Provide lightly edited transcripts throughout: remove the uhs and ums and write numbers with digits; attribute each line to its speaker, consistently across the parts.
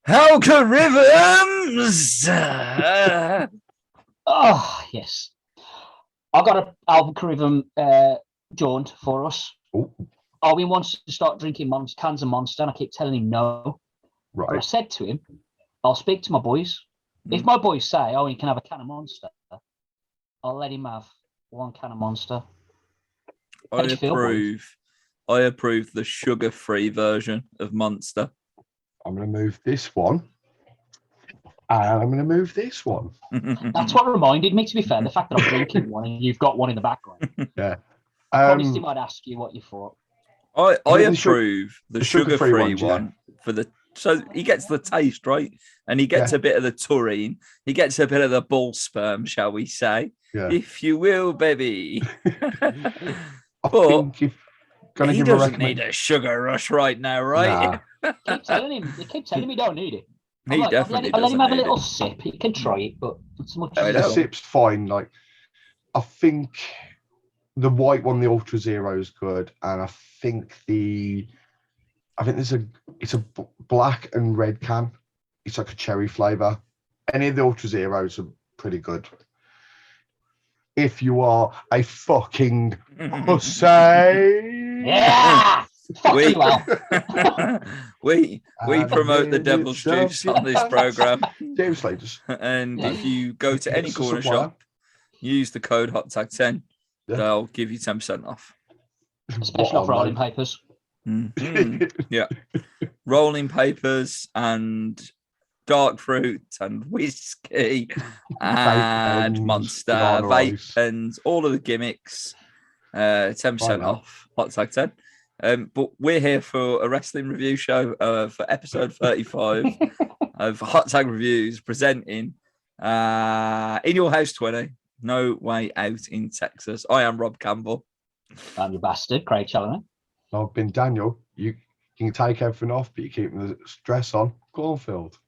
Speaker 1: Algorithms.
Speaker 2: Oh, yes. I got an algorithm jaunt for us.
Speaker 3: Oh,
Speaker 2: Owen wants to start drinking cans of Monster, and I keep telling him no. But I
Speaker 3: right.
Speaker 2: said to him, I'll speak to my boys. If my boys say, oh, you can have a can of Monster, I'll let him have one can of Monster.
Speaker 1: I approve the sugar-free version of Monster.
Speaker 3: I'm going to move this one. And I'm going to move this one.
Speaker 2: That's what reminded me, to be fair, the fact that I'm drinking one and you've got one in the background.
Speaker 3: Yeah.
Speaker 2: I promised him I'd ask you what you thought.
Speaker 1: I approve the sugar-free one for the... So he gets the taste, right? And he gets a bit of the taurine. He gets a bit of the bull sperm, shall we say. Yeah. If you will, baby. But he doesn't need a sugar rush right now, right?
Speaker 2: Nah. Keep telling him he don't need it.
Speaker 1: He definitely
Speaker 2: I'll let him have a little
Speaker 1: it.
Speaker 2: sip. He can try it, but it's much.
Speaker 3: The sip's fine. Like, I think the white one, the Ultra Zero, is good, and I think it's a black and red can. It's like a cherry flavor. Any of the Ultra Zeros are pretty good. If you are a fucking pussy,
Speaker 2: yeah.
Speaker 1: We promote the devil's juice on this program.
Speaker 3: Seriously,
Speaker 1: and if you go to any corner shop, use the code HOTTAG10, they'll give you 10% off.
Speaker 2: Especially off rolling papers.
Speaker 1: Yeah, rolling papers and dark fruit and whiskey and Monster vape and all of the gimmicks. 10% off HOTTAG10. But we're here for a wrestling review show for episode 35 of Hot Tag Reviews, presenting In Your House 20, No Way Out in Texas. I am Rob Campbell.
Speaker 2: I'm your bastard, Craig Challoner.
Speaker 3: I've been Daniel. You can take everything off, but you keep the stress on. Cornfield.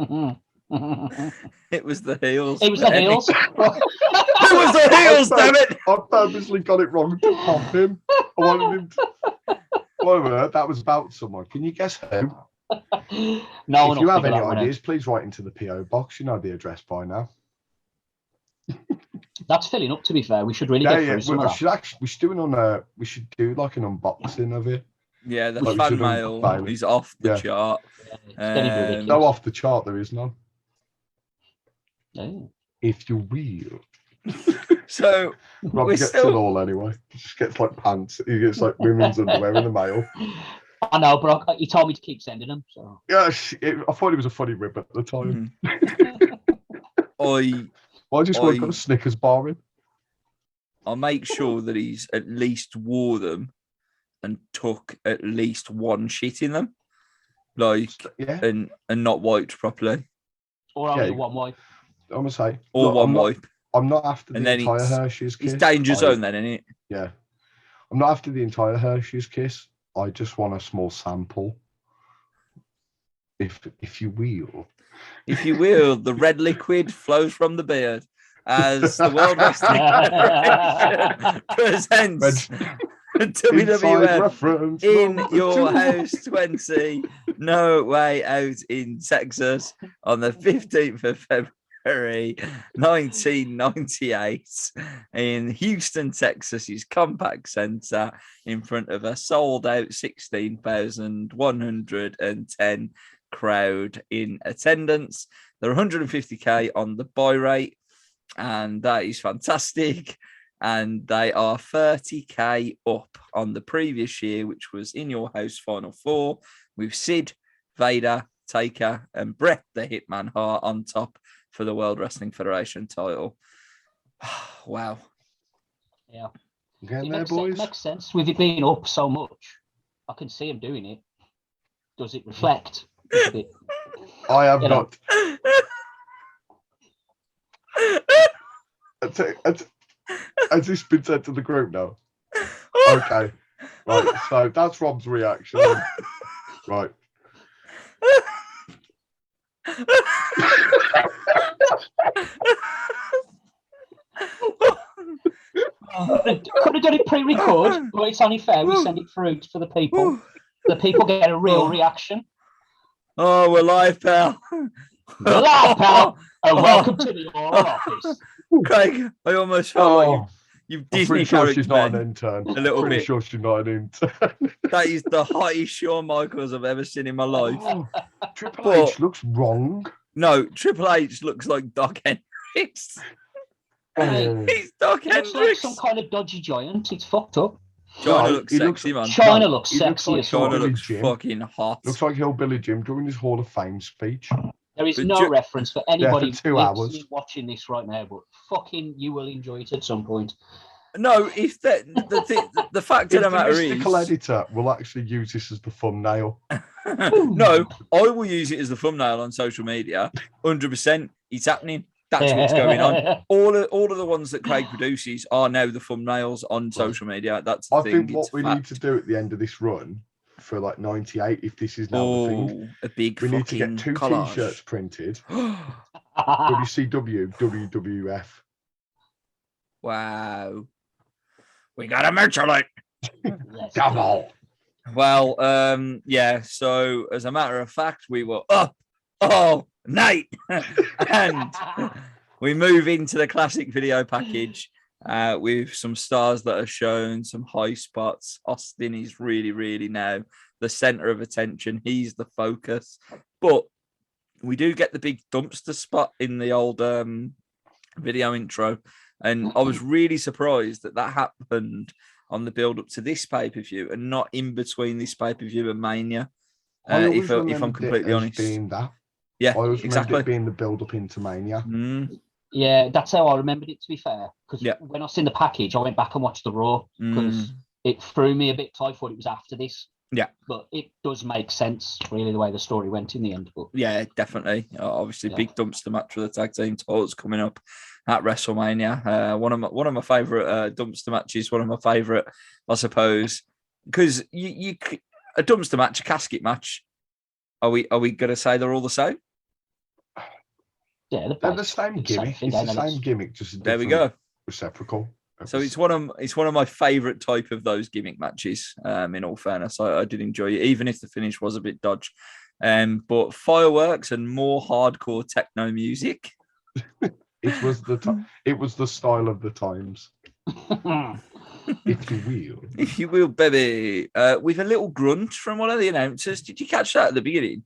Speaker 1: It was the heels.
Speaker 2: It was the heels.
Speaker 1: It was the heels, damn it!
Speaker 3: I purposely got it wrong to pop him. I wanted him to... Whatever, that was about someone. Can you guess who?
Speaker 2: No.
Speaker 3: If you have any ideas, please write into the PO box. You know the address by now.
Speaker 2: That's filling up, to be fair. We should really get through some of that.
Speaker 3: We should do like an unboxing of it.
Speaker 1: Yeah, the fan mail is off the chart.
Speaker 2: Yeah,
Speaker 3: no off the chart, there is none.
Speaker 2: Oh.
Speaker 3: If you will.
Speaker 1: So
Speaker 3: Rob gets it all anyway. He just gets like pants. He gets like women's underwear in the mail.
Speaker 2: I know, but he told me to keep sending them. So
Speaker 3: yeah, I thought it was a funny rib at the time. I just work on a Snickers bar in.
Speaker 1: I'll make sure that he's at least wore them and took at least one shit in them, and not wiped properly.
Speaker 2: Or only one wipe.
Speaker 3: I'm gonna say,
Speaker 1: one wipe.
Speaker 3: I'm not after the entire Hershey's kiss.
Speaker 1: It's danger zone then, isn't it?
Speaker 3: Yeah. I'm not after the entire Hershey's kiss. I just want a small sample. If you will.
Speaker 1: If you will, the red liquid flows from the beard as the World Wrestling Federation presents WWF In Your House 20, No Way Out in Texas on the 15th of February 1998 in Houston, Texas's Compaq Center in front of a sold-out 16,110 crowd in attendance. They're 150k on the buy rate, and that is fantastic. And they are 30k up on the previous year, which was In Your House Final Four with Sid, Vader, Taker, and Bret the Hitman Hart on top for the World Wrestling Federation title. Wow.
Speaker 3: Yeah. It
Speaker 2: makes sense with it being up so much. I can see him doing it. Does it reflect?
Speaker 3: I have not. Has this been sent to the group now? Okay. Right. So that's Rob's reaction. Right.
Speaker 2: Could have done it pre-record, but it's only fair we send it through for the people. The people get a real reaction.
Speaker 1: Oh, we're live, pal.
Speaker 2: We're live, pal. And welcome to the Oral Office.
Speaker 1: Craig, I almost felt like you've Disney character
Speaker 3: she's not an intern.
Speaker 1: A little
Speaker 3: pretty
Speaker 1: bit.
Speaker 3: sure she's not an intern.
Speaker 1: That is the hottest Shawn Michaels I've ever seen in my life.
Speaker 3: Oh, Triple H looks wrong.
Speaker 1: No, Triple H looks like Doc Hendricks. He's Doc
Speaker 2: He looks
Speaker 1: Hendricks.
Speaker 2: like some kind of dodgy giant. It's fucked up.
Speaker 1: China looks sexy, man.
Speaker 2: China looks sexy
Speaker 3: like
Speaker 2: as well.
Speaker 1: China looks
Speaker 3: Jim.
Speaker 1: fucking hot.
Speaker 3: Looks like Hillbilly Jim during his Hall of Fame speech.
Speaker 2: There is no reference for anybody
Speaker 3: for 2 hours.
Speaker 2: watching this right now, but fucking you will enjoy it at some point.
Speaker 1: No, if the fact of the matter is,
Speaker 3: the mystical editor will actually use this as the thumbnail.
Speaker 1: No, I will use it as the thumbnail on social media. 100%, it's happening. That's what's going on. All of the ones that Craig produces are now the thumbnails on social media. That's the thing.
Speaker 3: I think what we need to do at the end of this run for like 98, if this is now the thing,
Speaker 1: a big
Speaker 3: we need to get 2
Speaker 1: collage.
Speaker 3: T-shirts printed. WCW, WWF.
Speaker 1: Wow. We got a merch alert.
Speaker 3: Double.
Speaker 1: Well, yeah. So as a matter of fact, we were up all night, and we move into the classic video package with some stars that are shown, some high spots. Austin is really now the center of attention. He's the focus, but we do get the big dumpster spot in the old video intro. And I was really surprised that happened on the build up to this pay-per-view and not in between this pay-per-view and Mania. If I'm completely honest.
Speaker 3: Being that.
Speaker 1: Yeah,
Speaker 3: I always
Speaker 1: exactly.
Speaker 3: remember it being the build up into Mania.
Speaker 2: Yeah, that's how I remembered it, to be fair. Because when I seen the package, I went back and watched the Raw because it threw me a bit. I thought it was after this.
Speaker 1: Yeah.
Speaker 2: But it does make sense, really, the way the story went in the end. But
Speaker 1: yeah, definitely. Obviously, big dumpster match for the tag team titles coming up at WrestleMania. One of my favorite dumpster matches. One of my favorite, I suppose, because a dumpster match, a casket match. Are we going to say they're all the same?
Speaker 2: Yeah,
Speaker 3: they're the same gimmick. It's the same gimmick, just a different
Speaker 1: there we go.
Speaker 3: Reciprocal.
Speaker 1: So it's one of my favourite type of those gimmick matches. In all fairness, I did enjoy it, even if the finish was a bit dodgy. But fireworks and more hardcore techno music.
Speaker 3: It was the style of the times. If you will,
Speaker 1: baby. With a little grunt from one of the announcers. Did you catch that at the beginning?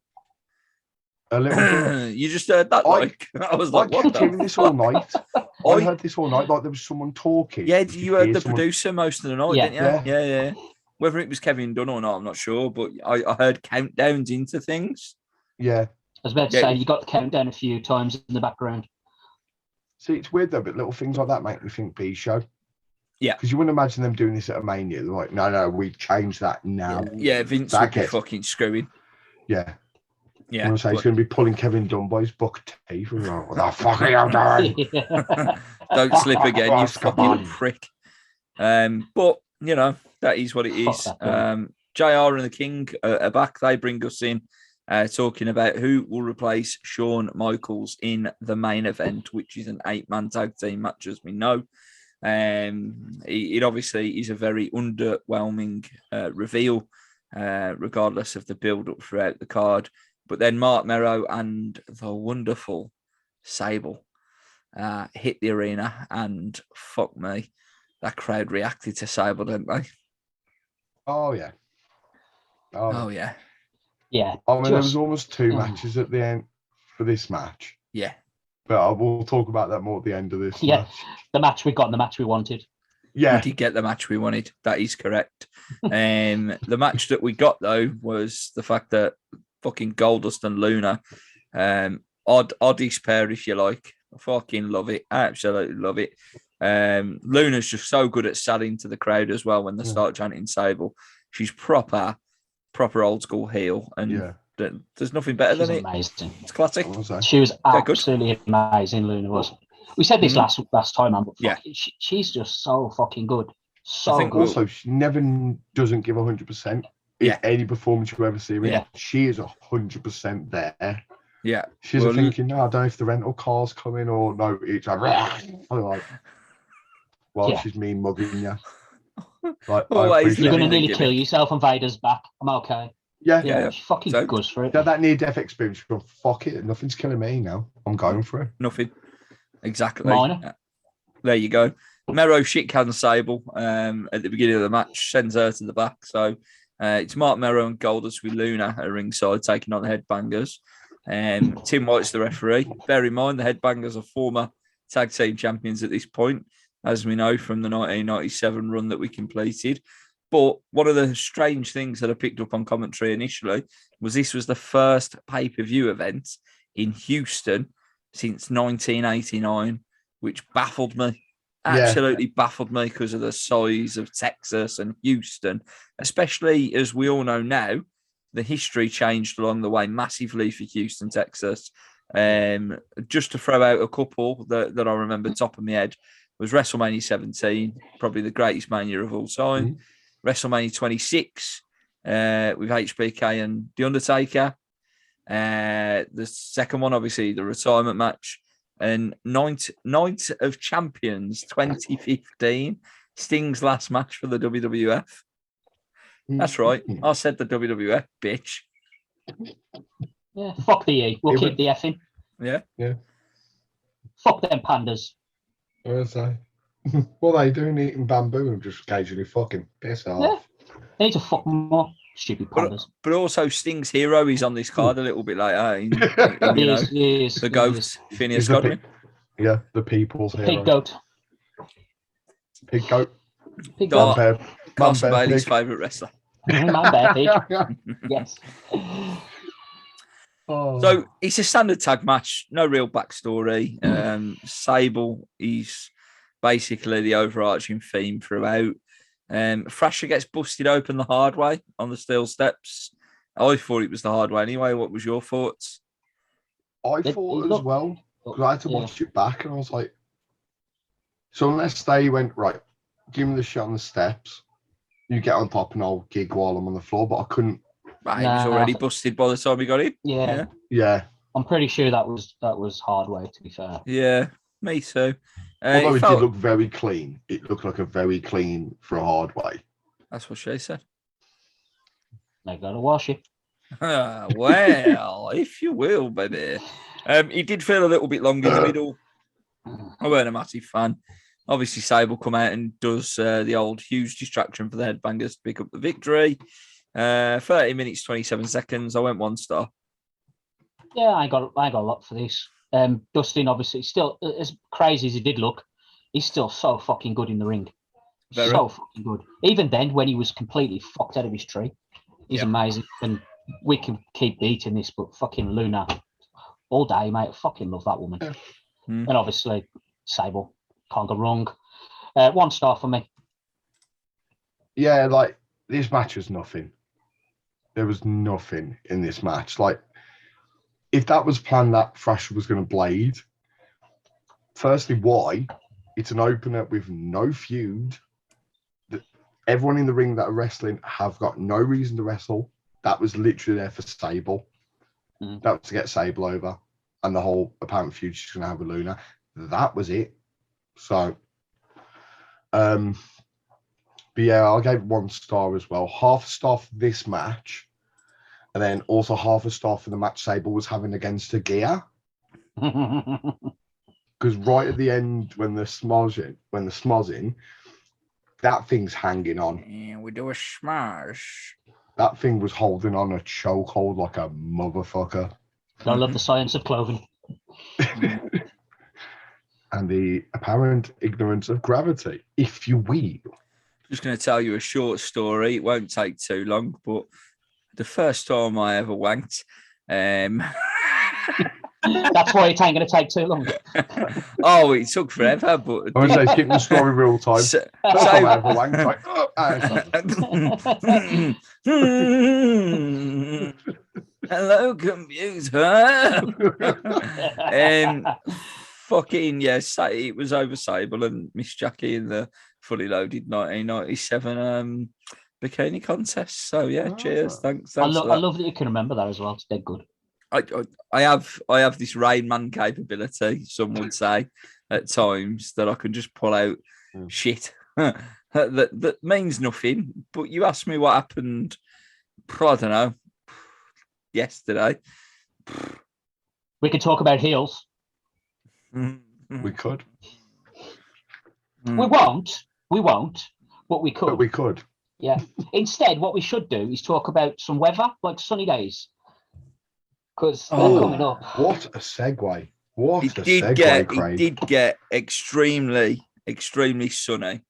Speaker 3: A little grunt.
Speaker 1: You just heard that? I was like, what?
Speaker 3: I hearing this all night. I heard this all night, like there was someone talking.
Speaker 1: Yeah, you heard the producer most of the night, didn't you? Yeah. Whether it was Kevin Dunn or not, I'm not sure, but I heard countdowns into things.
Speaker 3: Yeah.
Speaker 2: I was about to say, you got the countdown a few times in the background.
Speaker 3: See, it's weird though, but little things like that make me think B-show.
Speaker 1: Yeah.
Speaker 3: Because you wouldn't imagine them doing this at a Mania. They're like, no, we changed that now.
Speaker 1: Yeah, Vince would be fucking screwing.
Speaker 3: Yeah.
Speaker 1: Yeah.
Speaker 3: He's going to be pulling Kevin Dunn by his buck teeth. Like, what the fuck are you doing?
Speaker 1: Don't slip again, you fucking prick. But, that is what it is. JR and the King are back. They bring us in talking about who will replace Shawn Michaels in the main event, which is an 8-man tag team match, as we know. It obviously is a very underwhelming reveal, regardless of the build-up throughout the card. But then Mark Merrow and the wonderful Sable hit the arena, and fuck me, that crowd reacted to Sable, didn't they?
Speaker 3: Oh, yeah.
Speaker 1: Oh, yeah.
Speaker 2: Yeah.
Speaker 3: I mean, there was almost 2 matches at the end for this match.
Speaker 1: Yeah.
Speaker 3: But we'll talk about that more at the end of this
Speaker 2: Yeah,
Speaker 3: match.
Speaker 2: The match we got and the match we wanted.
Speaker 3: Yeah.
Speaker 1: We did get the match we wanted. That is correct. The match that we got, though, was the fact that fucking Goldust and Luna, oddish pair, if you like. I fucking love it. I absolutely love it. Luna's just so good at selling to the crowd as well when they start chanting Sable. She's proper old school heel, and there's nothing better than it.
Speaker 2: Amazing.
Speaker 1: It's classic.
Speaker 2: She was absolutely amazing. Luna was. We said this last time, man. But she's just so fucking good.
Speaker 3: I think also she never doesn't give 100%. In any performance you ever see, she is 100% there.
Speaker 1: Yeah,
Speaker 3: she's thinking, no, I don't know if the rental car's coming or no. It's like, she's mean mugging you. Like,
Speaker 2: you're gonna nearly kill yourself on Vader's back. I'm okay.
Speaker 3: Yeah.
Speaker 2: Fucking goes for it.
Speaker 3: That near-death experience. Fuck it, nothing's killing me now. I'm going for it.
Speaker 1: Nothing. Exactly.
Speaker 2: Minor.
Speaker 1: There you go. Mero shit can Sable at the beginning of the match, sends her to the back. So it's Mark Mero and Goldust with Luna at ringside taking on the Headbangers. Tim White's the referee. Bear in mind, the Headbangers are former tag team champions at this point, as we know from the 1997 run that we completed. But one of the strange things that I picked up on commentary initially was this was the first pay-per-view event in Houston since 1989, which baffled me. Absolutely baffled me because of the size of Texas and Houston, especially as we all know now, the history changed along the way massively for Houston, Texas. Just to throw out a couple that I remember top of my head was WrestleMania 17, probably the greatest mania of all time. Mm-hmm. WrestleMania 26 with HBK and The Undertaker. The second one, obviously, the retirement match. And Night of Champions 2015, Sting's last match for the WWF. That's right. I said the WWF, bitch.
Speaker 2: Yeah, fuck the E. We'll keep the F in.
Speaker 1: Yeah.
Speaker 2: Fuck them pandas.
Speaker 3: What was I? What are they doing eating bamboo and just occasionally fucking piss off?
Speaker 2: Yeah. They need to fuck more. Stupid pandas.
Speaker 1: But also Sting's hero is on this card a little bit later.
Speaker 2: He is,
Speaker 1: the goat, Phineas Godwin.
Speaker 3: The people's hero.
Speaker 2: Pig goat.
Speaker 3: Pig goat.
Speaker 2: Pig goat.
Speaker 1: Carson Bailey's favourite wrestler.
Speaker 2: Man bear pig. Yes.
Speaker 1: So it's a standard tag match, no real backstory. Sable is basically the overarching theme throughout. Thrasher gets busted open the hard way on the steel steps. I thought it was the hard way anyway. What was your thoughts?
Speaker 3: I thought as well, because I had to watch it back and I was like, so unless they went, right, give me the shot on the steps, you get on top and I'll gig while I'm on the floor, but I couldn't.
Speaker 1: Right, he was already busted by the time we got in.
Speaker 2: Yeah. I'm pretty sure that was hard way, to be fair.
Speaker 1: Yeah, me too.
Speaker 3: Although it did look very clean. It looked like a very clean for a hard way.
Speaker 1: That's what she said.
Speaker 2: They gotta wash it.
Speaker 1: Well, if you will, baby. It did feel a little bit long in the middle. I weren't a massive fan. Obviously, Sable come out and does the old huge distraction for the Headbangers to pick up the victory. 30 minutes, 27 seconds. I went 1 star.
Speaker 2: Yeah, I got a lot for this. Dustin, obviously, still as crazy as he did look, he's still so fucking good in the ring.
Speaker 1: Very.
Speaker 2: So fucking good. Even then, when he was completely fucked out of his tree, he's amazing. And we can keep beating this, but fucking Luna, all day, mate. I fucking love that woman. And obviously, Sable, can't go wrong. 1 star for me.
Speaker 3: Yeah, like, this match was nothing. There was nothing in this match. Like, if that was planned that Thrasher was going to blade, firstly, why? It's an opener with no feud. Everyone in the ring that are wrestling have got no reason to wrestle. That was literally there for Sable. That was to get Sable over. And the whole apparent feud she's going to have with Luna. That was it. So, but yeah, I gave 1 star as well. Half a star for this match. And then also half a star for the match Sable was having against Agia. Because right at the end, when the smozzing, that thing's hanging on.
Speaker 1: Yeah, we do a smash.
Speaker 3: That thing was holding on a chokehold like a motherfucker.
Speaker 2: I love the science of clothing.
Speaker 3: And the apparent ignorance of gravity, if you will.
Speaker 1: Just going to tell you a short story. It won't take too long, but the first time I ever wanked,
Speaker 2: that's why it ain't going to take too long.
Speaker 1: Oh, it took forever, but
Speaker 3: I was saying, keep the story real time. First time I ever wanked, like,
Speaker 1: hello, computer. Fucking yes, it was over Sable and Miss Jackie in the fully loaded 1997 bikini contest. So yeah, cheers. Thanks.
Speaker 2: I love that you can remember that as well. It's dead good.
Speaker 1: I have this Rain Man capability, some would say, at times, that I can just pull out shit that means nothing. But you ask me what happened, I don't know, yesterday.
Speaker 2: We could talk about heels.
Speaker 3: We could.
Speaker 2: We won't, but we could.
Speaker 3: But we could.
Speaker 2: Yeah. Instead, what we should do is talk about some weather, like sunny days. Because they're coming up.
Speaker 3: What a segue. Craig.
Speaker 1: It did get extremely, extremely sunny.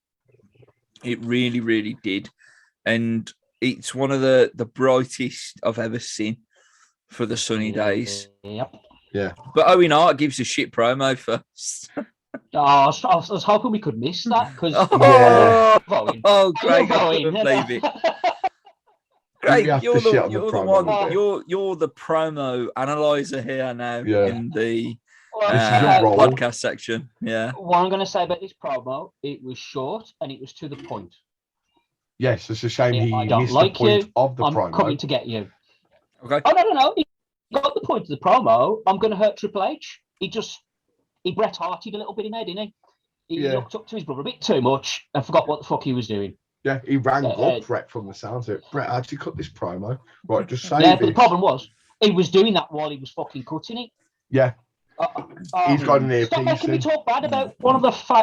Speaker 1: It really, really did. And it's one of the brightest I've ever seen for the sunny days.
Speaker 2: Yep.
Speaker 3: Yeah.
Speaker 1: But Owen Hart gives a shit promo first.
Speaker 2: I was hoping we could miss that because
Speaker 1: Craig, I couldn't believe it. Craig, you're the promo analyzer here now in the podcast section. Yeah.
Speaker 2: What I'm going to say about this promo, it was short and it was to the point.
Speaker 3: Yes, it's a shame he missed
Speaker 2: like
Speaker 3: the point of the promo.
Speaker 2: I'm coming to get you.
Speaker 1: Okay.
Speaker 2: Oh, no. He got the point of the promo. I'm going to hurt Triple H. He Bret Harted a little bit in there, didn't he? He looked up to his brother a bit too much and forgot what the fuck he was doing.
Speaker 3: Yeah, he rang up Bret from the sounds of it. Bret, how'd you cut this promo? Right, just say
Speaker 2: but the problem was, he was doing that while he was fucking cutting it.
Speaker 3: Yeah. He's got an earpiece.
Speaker 2: Stop making me talk bad about one of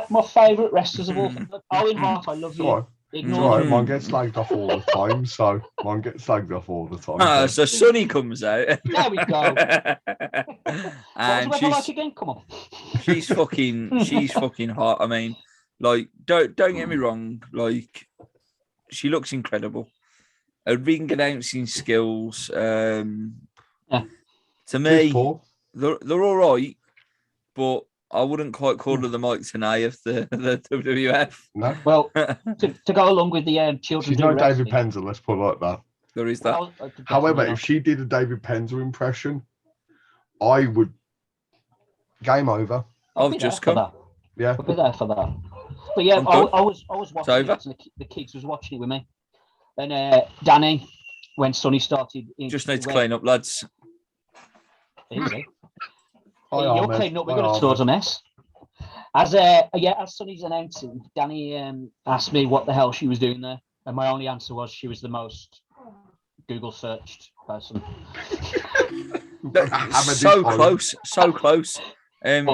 Speaker 2: my favourite wrestlers of all time. Owen Hart, I love you.
Speaker 3: Right. Mine gets slagged off all the time, so
Speaker 1: so Sunny comes out.
Speaker 2: There we go.
Speaker 1: And
Speaker 2: she's like again. Come on.
Speaker 1: She's fucking hot. I mean, like, don't get me wrong. Like, she looks incredible. Her ring announcing skills. To me, they're all right, but I wouldn't quite call her the Mike Tenay of the WWF.
Speaker 3: No.
Speaker 2: Well, to go along with the children.
Speaker 3: She's no David Penzer, let's put it like that.
Speaker 1: There is that.
Speaker 3: However, if she did a David Penzer impression, I would. Game over.
Speaker 1: I've just come.
Speaker 3: Yeah.
Speaker 2: I'll be there for that. But yeah, I was watching it, and the kids was watching it with me. And Danny, when Sonny started...
Speaker 1: Just need to clean up, lads.
Speaker 2: Easy. You're cleaning up, we're going to start a mess. As Sonny's announcing, Danny asked me what the hell she was doing there. And my only answer was she was the most Google searched person.
Speaker 1: So close.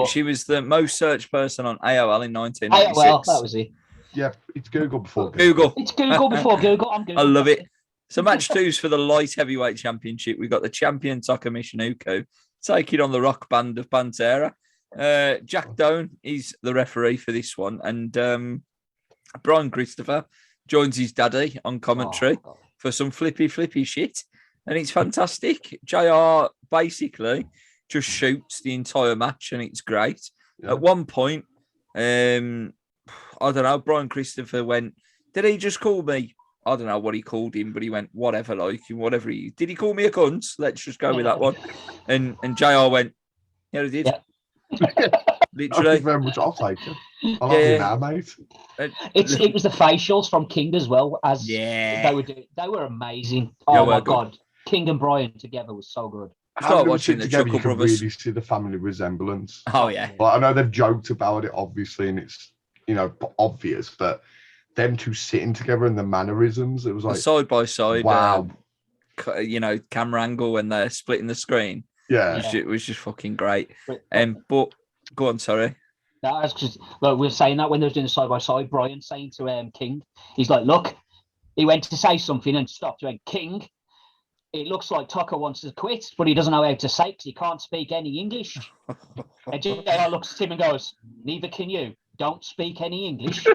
Speaker 1: She was the most searched person on AOL in 1996.
Speaker 2: Well, that was it.
Speaker 3: Yeah, it's Google before
Speaker 1: Google.
Speaker 2: It's Google before Google. I'm Google.
Speaker 1: I love it. So match 2's for the Light Heavyweight Championship. We've got the champion Taka Michinoku taking on the rock band of Pantera. Jack Doan is the referee for this one. And Brian Christopher joins his daddy on commentary for some flippy shit. And it's fantastic. JR basically just shoots the entire match and it's great. Yeah. At one point, I don't know, Brian Christopher went, did he just call me? I don't know what he called him, but he went, whatever, did he call me a cunt? Let's just go with that one. And JR went, yeah, he did. Yeah. Literally.
Speaker 3: Very much, I'll take it. I love you now, mate.
Speaker 2: It was the facials from King as well. They were amazing. Oh my God. King and Brian together was so good.
Speaker 1: Start watching the
Speaker 3: together,
Speaker 1: Chuckle
Speaker 3: you can
Speaker 1: Brothers.
Speaker 3: really see the family resemblance.
Speaker 1: Oh yeah.
Speaker 3: But I know they've joked about it, obviously, and it's obvious. But them two sitting together and the mannerisms, it was like
Speaker 1: side by side.
Speaker 3: Wow.
Speaker 1: Camera angle when they're splitting the screen.
Speaker 3: Yeah.
Speaker 1: It was just fucking great. But go on, sorry.
Speaker 2: No, that's because we were saying that when they were doing the side by side. Brian saying to King, he's like, "Look," he went to say something and stopped. Went, "King, it looks like Tucker wants to quit, but he doesn't know how to say because he can't speak any English." And JR looks at him and goes, "Neither can you. Don't speak any English."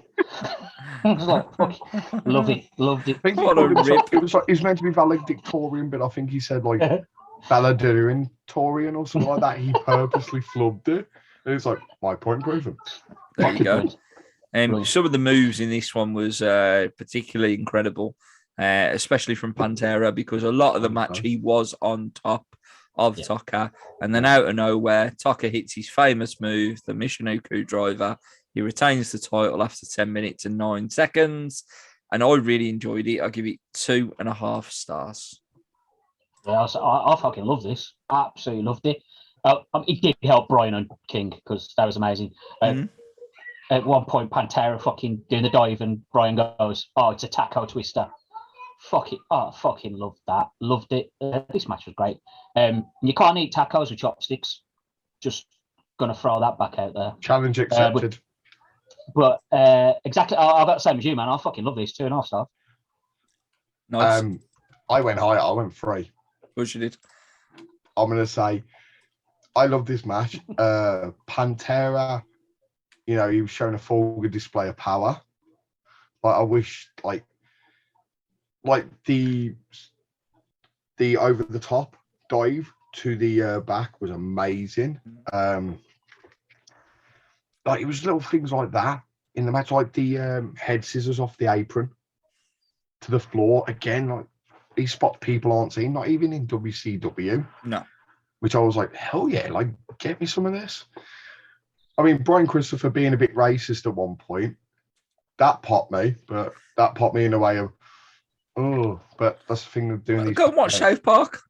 Speaker 2: I was like, fuck, loved it.
Speaker 3: It was meant to be valedictorian, but I think he said like valedictorian or something like that. He purposely flubbed it. And it's like, my point proven.
Speaker 1: There you go. Some of the moves in this one was particularly incredible, especially from Pantera, because a lot of the match he was on top of Taka. And then out of nowhere, Taka hits his famous move, the Michinoku driver. He retains the title after 10 minutes and 9 seconds. And I really enjoyed it. I give it 2.5 stars.
Speaker 2: Yeah, I fucking love this. Absolutely loved it. It did help Brian and King because that was amazing. At one point, Pantera fucking doing the dive and Brian goes, "Oh, it's a taco twister." fucking loved that. Loved it. This match was great. You can't eat tacos with chopsticks. Just gonna throw that back out there.
Speaker 3: Challenge accepted.
Speaker 2: But exactly, I've got the same as you, man. I fucking love these 2.5 stars.
Speaker 1: Nice.
Speaker 3: I went higher. I went 3.
Speaker 1: What you did?
Speaker 3: I'm gonna say, I love this match. Pantera, he was showing a full good display of power. But I wish, like the over the top dive to the back was amazing. Like it was little things like that in the match, like the head scissors off the apron to the floor. Again, like these spots people aren't seeing, not even in WCW.
Speaker 1: No.
Speaker 3: Which I was like, hell yeah, like get me some of this. I mean, Brian Christopher being a bit racist at one point, that popped me, but that popped me in a way of, oh, but that's the thing of doing these.
Speaker 1: Go and watch South Park.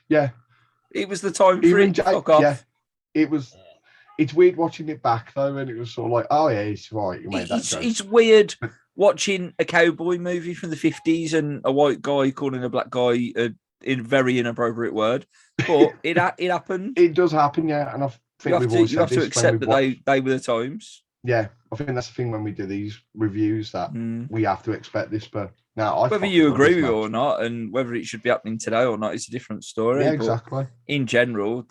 Speaker 3: Yeah.
Speaker 1: It was the time for it. Fuck off. Yeah.
Speaker 3: It was. It's weird watching it back though, and it was sort of like, oh yeah, it's right. You made that joke.
Speaker 1: It's weird watching a cowboy movie from the 50s and a white guy calling a black guy a very inappropriate word, but it happened.
Speaker 3: It does happen, yeah, and I think
Speaker 1: you have to accept that they were the times.
Speaker 3: Yeah, I think that's the thing when we do these reviews that we have to expect this, but now
Speaker 1: whether you agree with it or not, and whether it should be happening today or not is a different story.
Speaker 3: Yeah, exactly.
Speaker 1: But in general,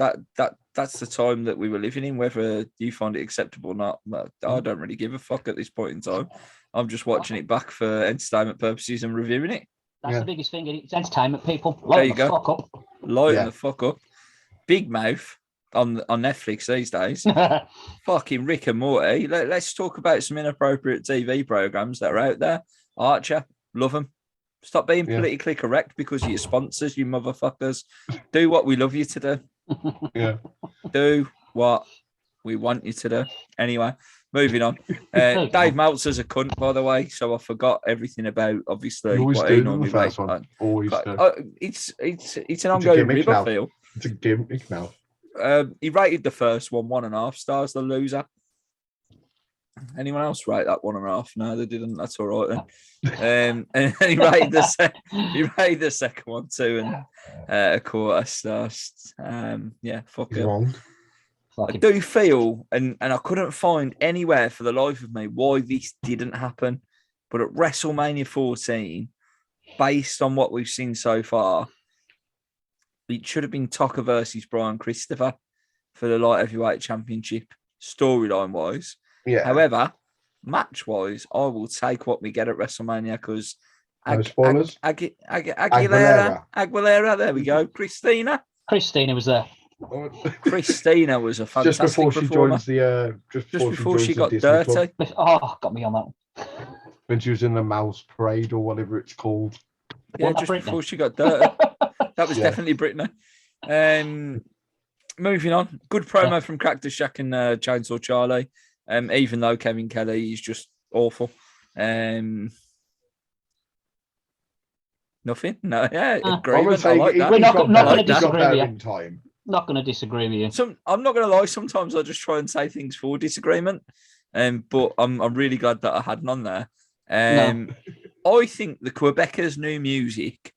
Speaker 1: that's the time that we were living in. Whether you find it acceptable or not, I don't really give a fuck at this point in time. I'm just watching it back for entertainment purposes and reviewing it.
Speaker 2: That's the biggest thing. It's entertainment, people.
Speaker 1: Lighten
Speaker 2: the fuck up.
Speaker 1: Lighten the fuck up. Big Mouth on Netflix these days. Fucking Rick and Morty. Let's talk about some inappropriate TV programs that are out there. Archer, love them. Stop being politically correct because of your sponsors, you motherfuckers. Do what we love you to do.
Speaker 3: Yeah.
Speaker 1: Do what we want you to do. Anyway, moving on. Dave Meltzer's a cunt, by the way, so I forgot everything about obviously what he normally makes.
Speaker 3: Always
Speaker 1: it's an ongoing river feel.
Speaker 3: It's a gimmick now.
Speaker 1: He rated the first one 1.5 stars, the loser. Anyone else rate that 1.5? No, they didn't. That's all right then. And he rated the second one 2.25 stars. Yeah, fuck it.
Speaker 3: Wrong.
Speaker 1: I do feel, and I couldn't find anywhere for the life of me why this didn't happen, but at WrestleMania 14, based on what we've seen so far, it should have been Tucker versus Brian Christopher for the Light Heavyweight Championship, storyline-wise.
Speaker 3: Yeah.
Speaker 1: However, match-wise, I will take what we get at WrestleMania because Aguilera, there we go. Christina
Speaker 2: was there.
Speaker 1: Christina was a fantastic
Speaker 3: just before she
Speaker 1: performer.
Speaker 3: joins the
Speaker 1: just before she got dirty.
Speaker 2: Oh, got me on that.
Speaker 3: When she was in the Mouse Parade or whatever it's called.
Speaker 1: Yeah, just before she got dirty. That was definitely Brittany. Moving on. Good promo from Cactus Jack and Chainsaw Charlie. Even though Kevin Kelly is just awful. Nothing? No, yeah, agreement. I like that.
Speaker 2: We're not going to disagree with you.
Speaker 3: Time.
Speaker 2: Not going to disagree with you.
Speaker 1: I'm not going to lie. Sometimes I just try and say things for disagreement. But I'm really glad that I had none there. I think the Quebecers' new music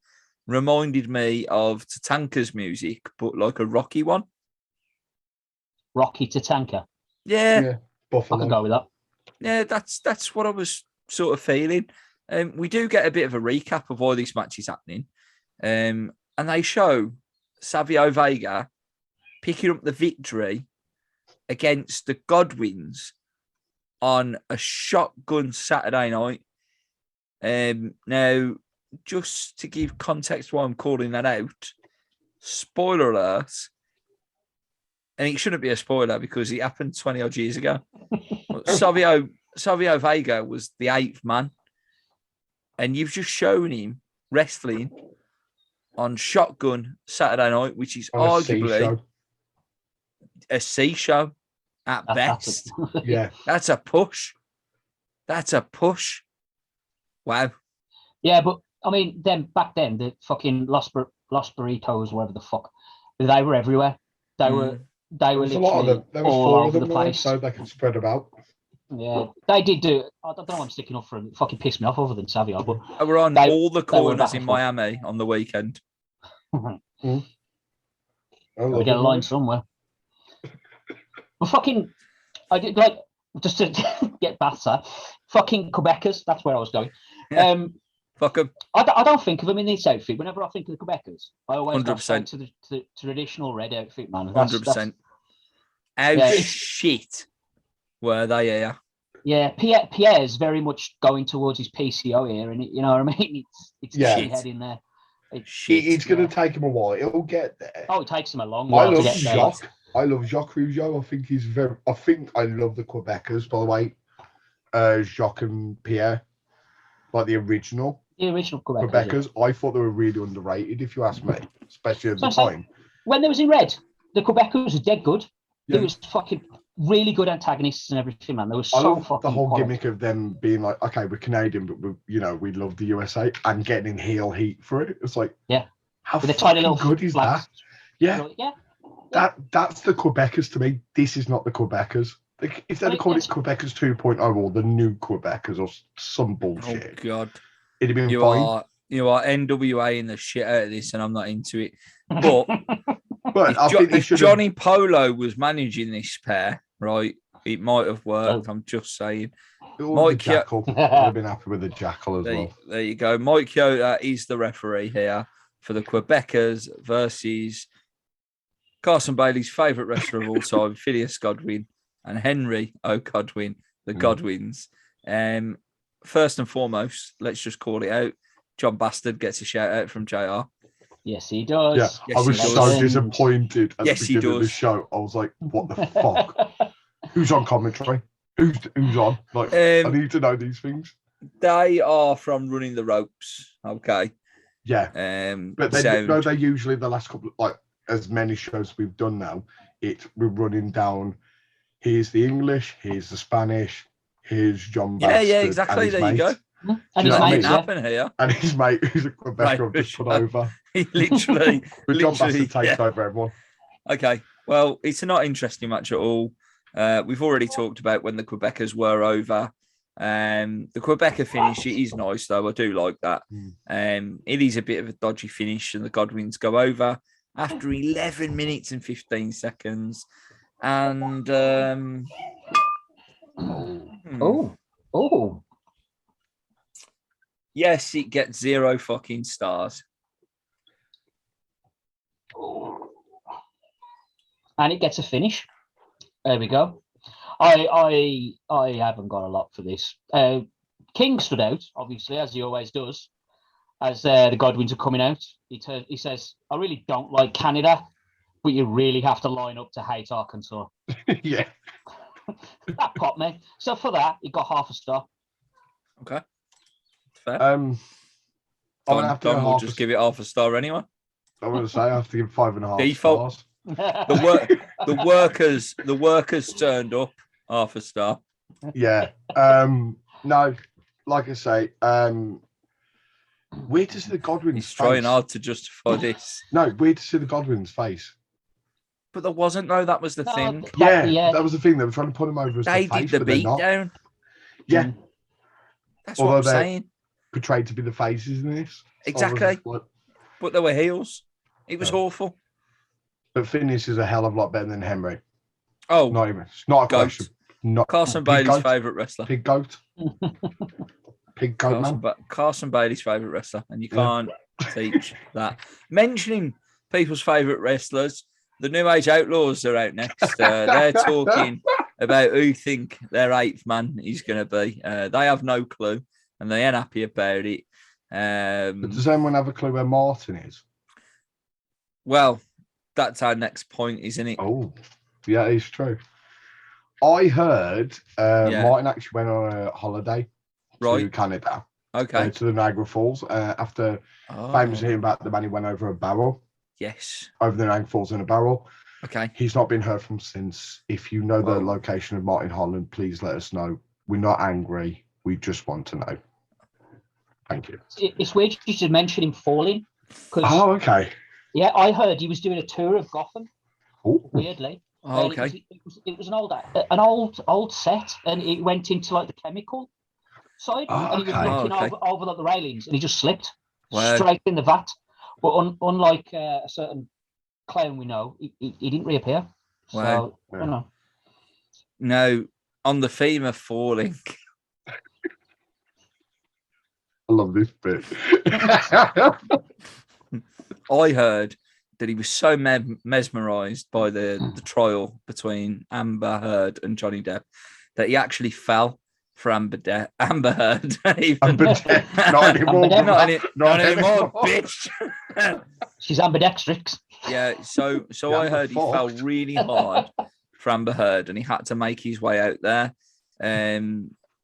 Speaker 1: reminded me of Tatanka's music, but like a rocky one.
Speaker 2: Rocky Tatanka.
Speaker 1: Yeah.
Speaker 3: Buffalo.
Speaker 2: I can go with that.
Speaker 1: Yeah, that's what I was sort of feeling. We do get a bit of a recap of why this match is happening. And they show Savio Vega picking up the victory against the Godwins on a shotgun Saturday night. Now, just to give context why I'm calling that out, spoiler alert, and it shouldn't be a spoiler because it happened 20 odd years ago. Savio Vega was the 8th man, and you've just shown him wrestling on Shotgun Saturday night, which is arguably a C show at best.
Speaker 3: Yeah,
Speaker 1: that's a push. Wow.
Speaker 2: Yeah, but I mean, then back then the fucking Los Burritos, whatever the fuck, they were everywhere. They were literally all over the place.
Speaker 3: So they could spread about.
Speaker 2: Yeah, they did do. I don't know why I'm sticking up for him. It fucking pissed me off other than Savio. But
Speaker 1: we're on all the corners in Miami on the weekend.
Speaker 2: We get a line somewhere. Well, fucking, I did like just to get better. Fucking Quebecers. That's where I was going.
Speaker 1: Yeah. Fuck them.
Speaker 2: I don't think of them in this outfit. Whenever I think of the Quebecers, I always 100%. Go straight to the traditional red outfit, man.
Speaker 1: 100%. How shit were they here?
Speaker 2: Yeah, Pierre's very much going towards his PCO here, and you know what I mean. It's head in there.
Speaker 3: It's going to take him a while. It'll get there.
Speaker 2: Oh, it takes him a long while to get
Speaker 3: Jacques. There. I love Jacques Rougeau. I think he's very. I love the Quebecers, by the way. Jacques and Pierre, like the original.
Speaker 2: The original Quebecers.
Speaker 3: Yeah. I thought they were really underrated, if you ask me, especially at the time.
Speaker 2: When they was in red, the Quebecers were dead good. Yeah. It was fucking really good antagonists and everything, man. They were so fucking.
Speaker 3: The whole gimmick of them being like, okay, we're Canadian, but we love the USA, and getting in heel heat for it. It's like, how fucking good is that? Yeah. That's the Quebecers to me. This is not the Quebecers. Like, if they'd called it Quebecers 2.0 or the new Quebecers or some bullshit.
Speaker 1: Oh God,
Speaker 3: it'd have been fine.
Speaker 1: You are NWA in the shit out of this, and I'm not into it. But.
Speaker 3: But
Speaker 1: if Johnny Polo was managing this pair, right, it might have worked. I'm just saying.
Speaker 3: Mike Jackal. I'd have been happy with the Jackal as well.
Speaker 1: There you go. Mike Chioda is the referee here for the Quebecers versus Carson Bailey's favourite wrestler of all time, Phineas Godwin, and Henry O'Godwin, the Godwins. First and foremost, let's just call it out. John Bastard gets a shout out from JR.
Speaker 2: Yes, he does.
Speaker 3: Yeah,
Speaker 1: yes,
Speaker 3: I was so disappointed at the beginning of the show. I was like, what the fuck? Who's on commentary? Who's on? Like, I need to know these things.
Speaker 1: They are from Running the Ropes, okay?
Speaker 3: Yeah. But they're usually the last couple, like, as many shows we've done now, we're running down, here's the English, here's the Spanish, here's John Bastard.
Speaker 1: Yeah, exactly. There you go.
Speaker 2: And his mate,
Speaker 1: happen here.
Speaker 3: And his mate, who's a Quebecer, I've just put over.
Speaker 1: He literally.
Speaker 3: But John Bastard takes over everyone.
Speaker 1: Okay, well, it's a not interesting match at all. We've already talked about when the Quebecers were over. The Quebecer finish, it is nice, though. I do like that. It is a bit of a dodgy finish, and the Godwins go over after 11 minutes and 15 seconds. And.
Speaker 2: Oh.
Speaker 1: Yes, it gets 0 fucking stars.
Speaker 2: And it gets a finish. There we go. I haven't got a lot for this. King stood out, obviously, as he always does, as the Godwins are coming out. He says, I really don't like Canada, but you really have to line up to hate Arkansas.
Speaker 3: Yeah.
Speaker 2: That popped me. So for that, he got half a star.
Speaker 1: Okay. Fair.
Speaker 3: Don
Speaker 1: will just give it half a star anyway.
Speaker 3: I want to say I have to give 5.5
Speaker 1: default
Speaker 3: stars.
Speaker 1: The workers turned up half a star.
Speaker 3: Yeah. No, like I say, weird to see the Godwin's
Speaker 1: He's trying hard to justify this.
Speaker 3: No, weird to see the Godwin's face.
Speaker 1: But there wasn't, though. That was the thing.
Speaker 3: That was the thing. They were trying to put him over as
Speaker 1: they
Speaker 3: the face,
Speaker 1: did the beat down.
Speaker 3: Yeah.
Speaker 1: That's what I'm saying.
Speaker 3: Portrayed to be the faces in this.
Speaker 1: Exactly. But they were heels. It was awful.
Speaker 3: But Phineas is a hell of a lot better than Henry.
Speaker 1: Oh.
Speaker 3: It's not a question.
Speaker 1: Carson Bailey's favourite wrestler.
Speaker 3: Pig goat. Pig goat, man.
Speaker 1: Carson Bailey's favourite wrestler. And you can't teach that. Mentioning people's favourite wrestlers, the New Age Outlaws are out next. They're talking about who think their 8th man is going to be. They have no clue. And they ain't happy about it.
Speaker 3: But does anyone have a clue where Martin is?
Speaker 1: Well, that's our next point, isn't it?
Speaker 3: Oh, yeah, it's true. I heard Martin actually went on a holiday to Canada.
Speaker 1: Okay.
Speaker 3: To the Niagara Falls after famously hearing about the man who went over a barrel.
Speaker 1: Yes.
Speaker 3: Over the Niagara Falls in a barrel.
Speaker 1: Okay.
Speaker 3: He's not been heard from since. If you know the location of Martin Holland, please let us know. We're not angry. We just want to know. Thank you.
Speaker 2: It's weird you should mention him falling.
Speaker 3: Oh, okay.
Speaker 2: Yeah, I heard he was doing a tour of Gotham.
Speaker 3: Ooh.
Speaker 2: Weirdly.
Speaker 1: Oh, okay.
Speaker 2: It was an old set, and it went into like the chemical side, and he was looking over like the railings, and he just slipped straight in the vat. But unlike a certain clown we know, he didn't reappear. So I don't know.
Speaker 1: No, on the theme of falling.
Speaker 3: I love this bit.
Speaker 1: I heard that he was so mesmerised by the trial between Amber Heard and Johnny Depp that he actually fell for Amber Heard.
Speaker 3: Amber Depp, not anymore.
Speaker 1: Not anymore, bitch.
Speaker 2: She's ambidextrous.
Speaker 1: Yeah, so I heard he fell really hard for Amber Heard and he had to make his way out there.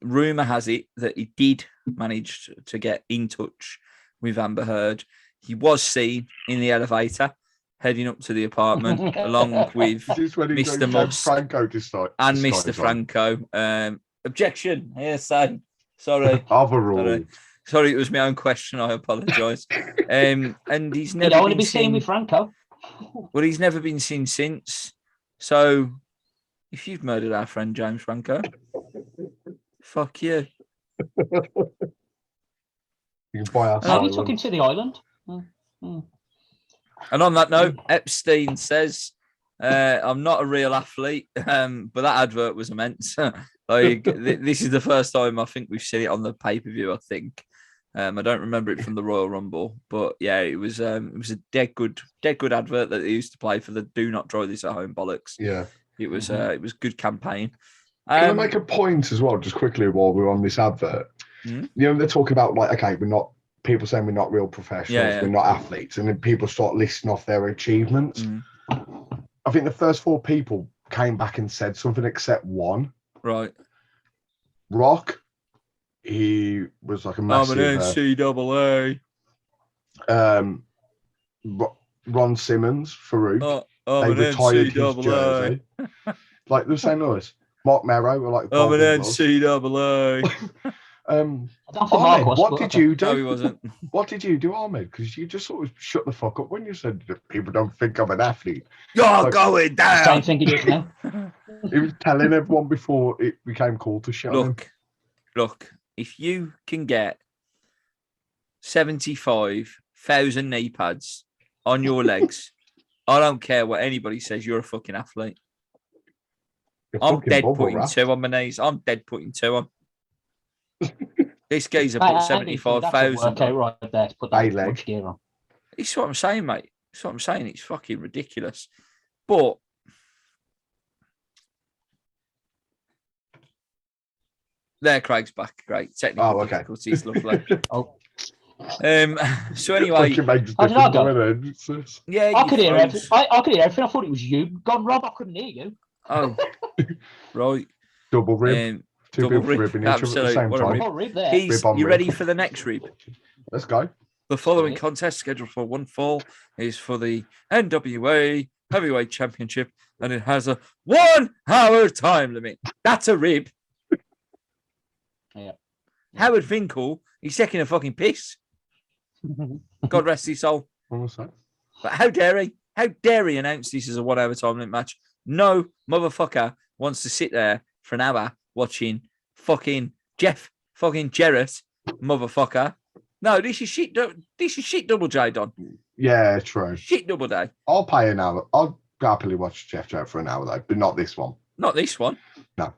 Speaker 1: Rumour has it that he did manage to get in touch with Amber Heard. He was seen in the elevator heading up to the apartment along with Mr. Musk and Mr. Franco. Objection, hearsay. Sorry.
Speaker 3: Overruled.
Speaker 1: Sorry, it was my own question. I apologise. And he's never
Speaker 2: don't want to be seen with Franco.
Speaker 1: Well, he's never been seen since. So, if you've murdered our friend James Franco, fuck you.
Speaker 3: You can buy
Speaker 2: Maybe he took him to the island.
Speaker 1: And on that note, Epstein says, I'm not a real athlete, but that advert was immense. This is the first time I think we've seen it on the pay-per-view, I think. I don't remember it from the Royal Rumble, but yeah, it was a dead good advert that they used to play for the "Do not try this at home" bollocks.
Speaker 3: Yeah,
Speaker 1: it was good campaign.
Speaker 3: Can I make a point as well, just quickly while we're on this advert? You know, they're talking about like, okay, we're not people saying we're not real professionals, we're not athletes, and then people start listing off their achievements. I think the first 4 people came back and said something except one.
Speaker 1: Right.
Speaker 3: Rock. He was like a massive...
Speaker 1: I'm an NCAA.
Speaker 3: Ron Simmons, Farouk.
Speaker 1: I'm
Speaker 3: they
Speaker 1: an
Speaker 3: retired
Speaker 1: NCAA.
Speaker 3: his jersey. Like the same as Mark Merrow. Were like,
Speaker 1: I'm an NCAA.
Speaker 3: Ahmed, what did you do?
Speaker 1: No, he wasn't.
Speaker 3: What did you do, Ahmed? Because you just sort of shut the fuck up when you said that people don't think I'm an athlete.
Speaker 1: You're going down.
Speaker 2: Same thing he did now.
Speaker 3: He was telling everyone before it became cool to shut him.
Speaker 1: Look, if you can get 75,000 knee pads on your legs, I don't care what anybody says, you're a fucking athlete. I'm dead putting 2 on my knees. I'm dead putting 2 on. This geezer put 75,000 on.
Speaker 2: Right there to put that much gear on.
Speaker 1: It's what I'm saying, mate. It's what I'm saying. It's fucking ridiculous. But there, Craig's back. Great. Technical difficulties. Lovely. So anyway,
Speaker 2: yeah, I could hear everything. I could hear everything. I thought it was you. Gone, Rob. I couldn't hear you.
Speaker 1: Oh, right.
Speaker 3: Double rib.
Speaker 1: Double rib. Absolutely. You ready for the next rib?
Speaker 3: Let's go.
Speaker 1: The following contest scheduled for one fall is for the NWA Heavyweight Championship, and it has a 1 hour time limit. That's a rib.
Speaker 2: Yeah.
Speaker 1: Howard Finkel, he's taking a fucking piss. God rest his soul. But how dare he? How dare he announce this as a 1 hour time limit match? No motherfucker wants to sit there for an hour watching fucking Jeff fucking Jarrett, motherfucker. No, this is shit. This is shit. Double J, Don.
Speaker 3: Yeah, true.
Speaker 1: Shit, Double J.
Speaker 3: I'll pay an hour. I'll happily watch Jeff Jarrett for an hour though, but not this one.
Speaker 1: Not this one.
Speaker 3: No.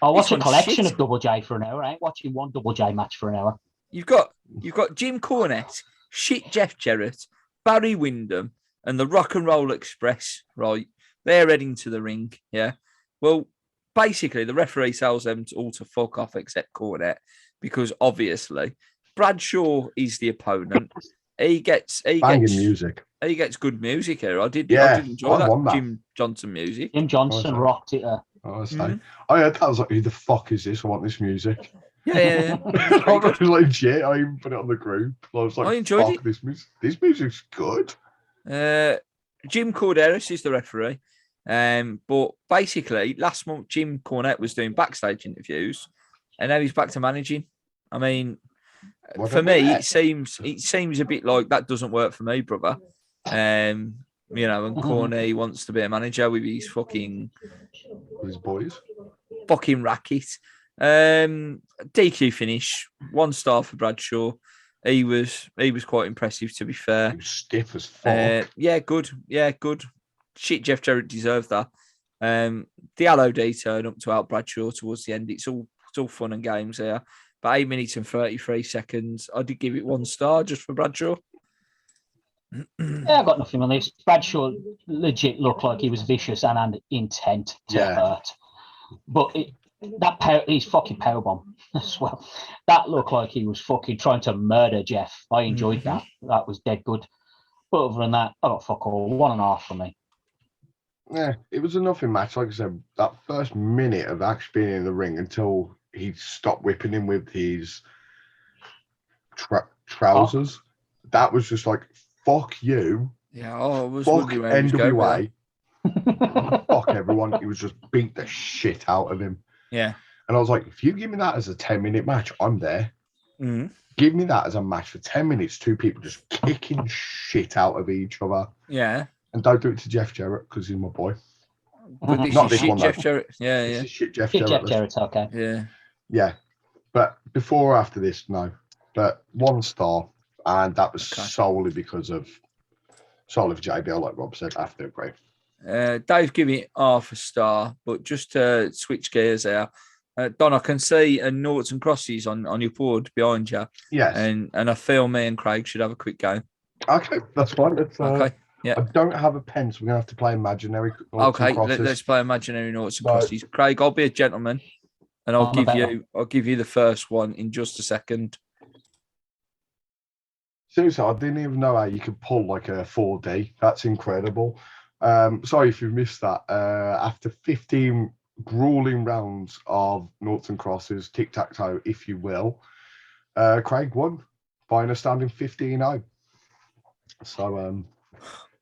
Speaker 2: I'll watch a collection of Double J for an hour. I ain't watching one Double J match for an hour.
Speaker 1: You've got Jim Cornette, shit Jeff Jarrett, Barry Windham, and the Rock and Roll Express. Right, they're heading to the ring. Yeah. Well, basically, the referee tells them all to fuck off except Cornette because obviously Bradshaw is the opponent. He gets
Speaker 3: music.
Speaker 1: He gets good music here. I did enjoy that Jim Johnson music.
Speaker 2: Jim Johnson rocked it.
Speaker 3: I heard that. I was like, who the fuck is this? I want this music.
Speaker 1: Yeah.
Speaker 3: I was legit. I even put it on the group. I was like,
Speaker 1: I enjoyed it.
Speaker 3: This music's good.
Speaker 1: Jim Corderas is the referee. But basically, last month Jim Cornette was doing backstage interviews, and now he's back to managing. I mean, for me, it seems a bit like that doesn't work for me, brother. you know, and Corny wants to be a manager with his fucking
Speaker 3: boys.
Speaker 1: Fucking racket. DQ finish, 1 star for Bradshaw. He was quite impressive, to be fair.
Speaker 3: He was stiff as fuck.
Speaker 1: Yeah, good. Shit, Jeff Jarrett deserved that. The LOD turn up to out Bradshaw towards the end. It's all fun and games here. But 8 minutes and 33 seconds, I did give it 1 star just for Bradshaw.
Speaker 2: Yeah, I've got nothing on this. Bradshaw legit looked like he was vicious and had intent to hurt. But his fucking powerbomb as well. That looked like he was fucking trying to murder Jeff. I enjoyed that. That was dead good. But other than that, I got fuck all. 1.5 for me.
Speaker 3: Yeah, it was a nothing match. Like I said, that first minute of actually being in the ring until he stopped whipping him with his trousers. That was just like, fuck you.
Speaker 1: Yeah, it was
Speaker 3: fuck NWA. Fuck everyone. He was just beat the shit out of him.
Speaker 1: Yeah.
Speaker 3: And I was like, if you give me that as a 10-minute match, I'm there. Give me that as a match for 10 minutes, 2 people just kicking shit out of each other.
Speaker 1: Yeah.
Speaker 3: And don't do it to Jeff Jarrett because he's my boy.
Speaker 1: But this is shit Jeff Jarrett. Yeah,
Speaker 3: This is shit Jeff
Speaker 2: Shit
Speaker 3: Jarrett.
Speaker 2: Jeff Jarrett's okay.
Speaker 1: Yeah.
Speaker 3: Yeah. But before or after this, no. But 1 star. And that was solely because of JBL, like Rob said. I have to agree.
Speaker 1: Dave, give me 1/2 star, but just to switch gears there. Don, I can see a noughts and crosses on your board behind you.
Speaker 3: Yes.
Speaker 1: And I feel me and Craig should have a quick go.
Speaker 3: Okay, that's fine.
Speaker 1: Okay. Yeah.
Speaker 3: I don't have a pen, so we're going to have to play imaginary.
Speaker 1: Okay, let's play imaginary noughts and crosses. Craig, I'll be a gentleman, and I'll give you the first one in just a second.
Speaker 3: Seriously, I didn't even know how you could pull like a 4D. That's incredible. Sorry if you've missed that. After 15 grueling rounds of noughts and crosses, tic-tac-toe, if you will, Craig won by an astounding 15-0. So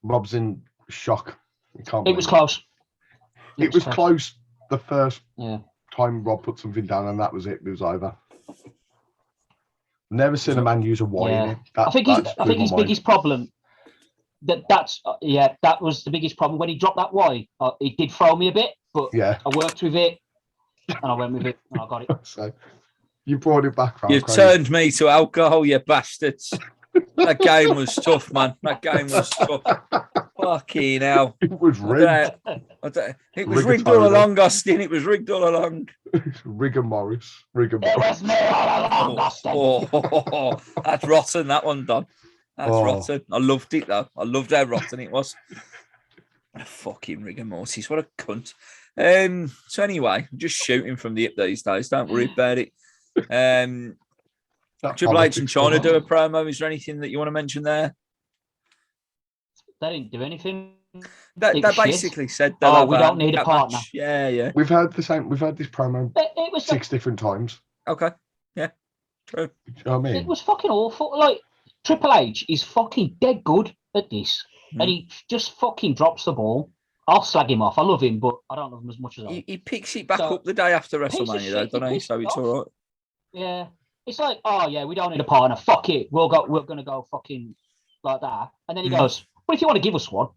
Speaker 3: Rob's in shock.
Speaker 2: It was close.
Speaker 3: It was close the first time Rob put something down, and that was it. It was over. Never seen a man use a Y in it.
Speaker 2: I think his biggest problem. That was the biggest problem when he dropped that Y. It did throw me a bit, but I worked with it and I went with it and I got it.
Speaker 3: So you brought it back round.
Speaker 1: You've turned me to alcohol, you bastards. That game was tough, man. That game was tough. Fucking hell.
Speaker 3: It was rigged.
Speaker 1: It was rigged all along, Austin. It was rigged all along.
Speaker 3: Rigor Morris.
Speaker 2: It was me all along, Austin.
Speaker 1: That's rotten, that one, Don. That's rotten. I loved it, though. I loved how rotten it was. Fucking rigor mortis. What a cunt. So anyway, I'm just shooting from the hip these days. Don't worry about it. Triple H and China do a promo. Is there anything that you want to mention there?
Speaker 2: They didn't do anything.
Speaker 1: They basically said
Speaker 2: that. We don't need a partner.
Speaker 1: Match. Yeah.
Speaker 3: We've heard the same. We've heard this promo
Speaker 2: it was
Speaker 3: 6 different times.
Speaker 1: Okay. Yeah. True.
Speaker 3: You know what I mean?
Speaker 2: It was fucking awful. Like, Triple H is fucking dead good at this. And he just fucking drops the ball. I'll slag him off. I love him, but I don't love him as much as I.
Speaker 1: He picks it back up the day after WrestleMania, though, don't he? So it's all right.
Speaker 2: Yeah. It's like, we don't need a partner. Fuck it. We're gonna go fucking like that. And then he goes, well, if you want to give us one,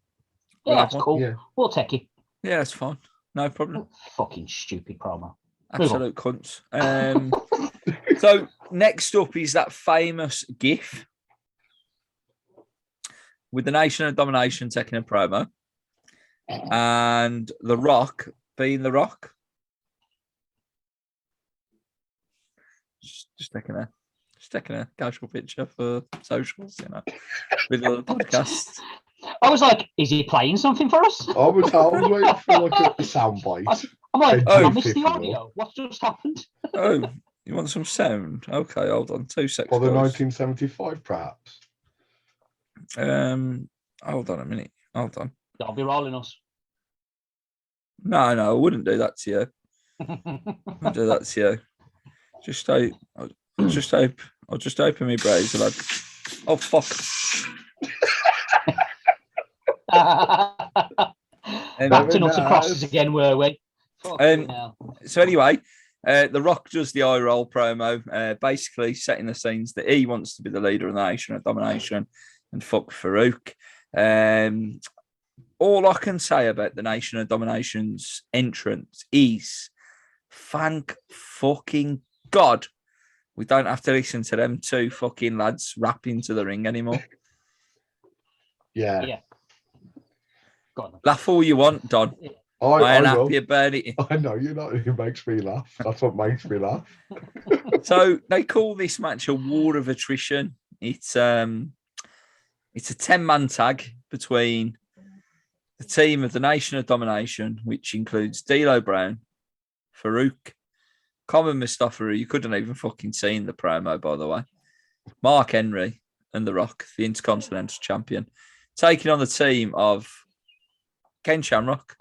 Speaker 2: that's cool. Yeah. We'll take it.
Speaker 1: Yeah, that's fine. No problem.
Speaker 2: Fucking stupid promo.
Speaker 1: Absolute cunts. So next up is that famous GIF with the Nation of Domination taking a promo, and The Rock being The Rock. Just taking a casual picture for socials, with the podcast.
Speaker 2: I was like, is he playing something for us?
Speaker 3: I was waiting for like a soundbite.
Speaker 2: I'm like, I missed the audio. What's just happened?
Speaker 1: Oh, you want some sound? Okay, hold on 2 seconds.
Speaker 3: Or the 1975, perhaps.
Speaker 1: Hold on a minute. Hold on.
Speaker 2: Don't be rolling us.
Speaker 1: No, I wouldn't do that to you. I'll do that to you. I'll just open my browser, lad. Oh fuck.
Speaker 2: Back to nuts and crosses again, were we?
Speaker 1: So anyway, The Rock does the eye roll promo, basically setting the scenes that he wants to be the leader of the Nation of Domination and fuck Farouk. all I can say about the Nation of Domination's entrance is thank fucking God we don't have to listen to them two fucking lads rap into the ring anymore.
Speaker 2: Yeah. Go on.
Speaker 1: Laugh all you want, Don. I ain't happy about it.
Speaker 3: I know you're not. It makes me laugh. That's what makes me laugh.
Speaker 1: So they call this match a war of attrition. It's a 10-man tag between the team of the Nation of Domination, which includes D'Lo Brown, Farouk, Common Mustafa, who you couldn't even fucking see in the promo, by the way, Mark Henry, and The Rock, the Intercontinental Champion, taking on the team of Ken Shamrock,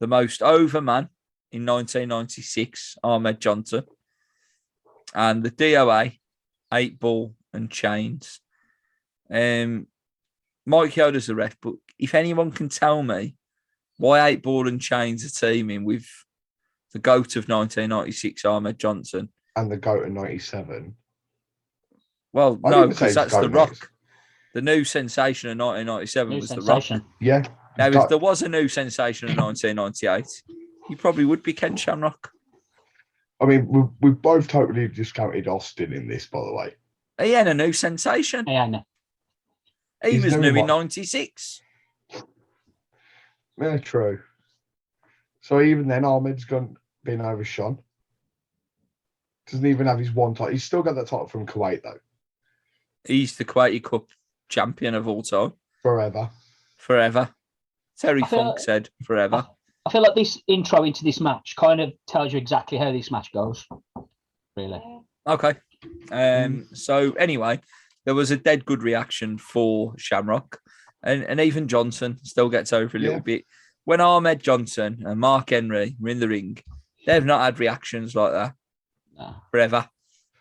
Speaker 1: the most over man in 1996, Ahmed Johnson, and the DOA, 8 Ball and Chains. Mike Yoda's the ref, but if anyone can tell me why 8 Ball and Chains are teaming with the GOAT of 1996, Ahmed Johnson,
Speaker 3: and the GOAT of 97.
Speaker 1: Well, no, because that's The Rock. The new sensation of 1997 was The Rock.
Speaker 3: Yeah.
Speaker 1: Now, if there was a new sensation in 1998, he probably would be Ken Shamrock.
Speaker 3: I mean, we both totally discounted Austin in this, by the way.
Speaker 1: He ain't a new sensation. He was new in 96.
Speaker 3: Yeah, true. So even then, Ahmed's been overshone. Doesn't even have his one title. He's still got that title from Kuwait, though.
Speaker 1: He's the Kuwaiti Cup champion of all time. Forever. Terry Funk said forever.
Speaker 2: I feel like this intro into this match kind of tells you exactly how this match goes. Really.
Speaker 1: Okay. So anyway, there was a dead good reaction for Shamrock. And even Johnson still gets over a little bit. When Ahmed Johnson and Mark Henry were in the ring, they've not had reactions like that forever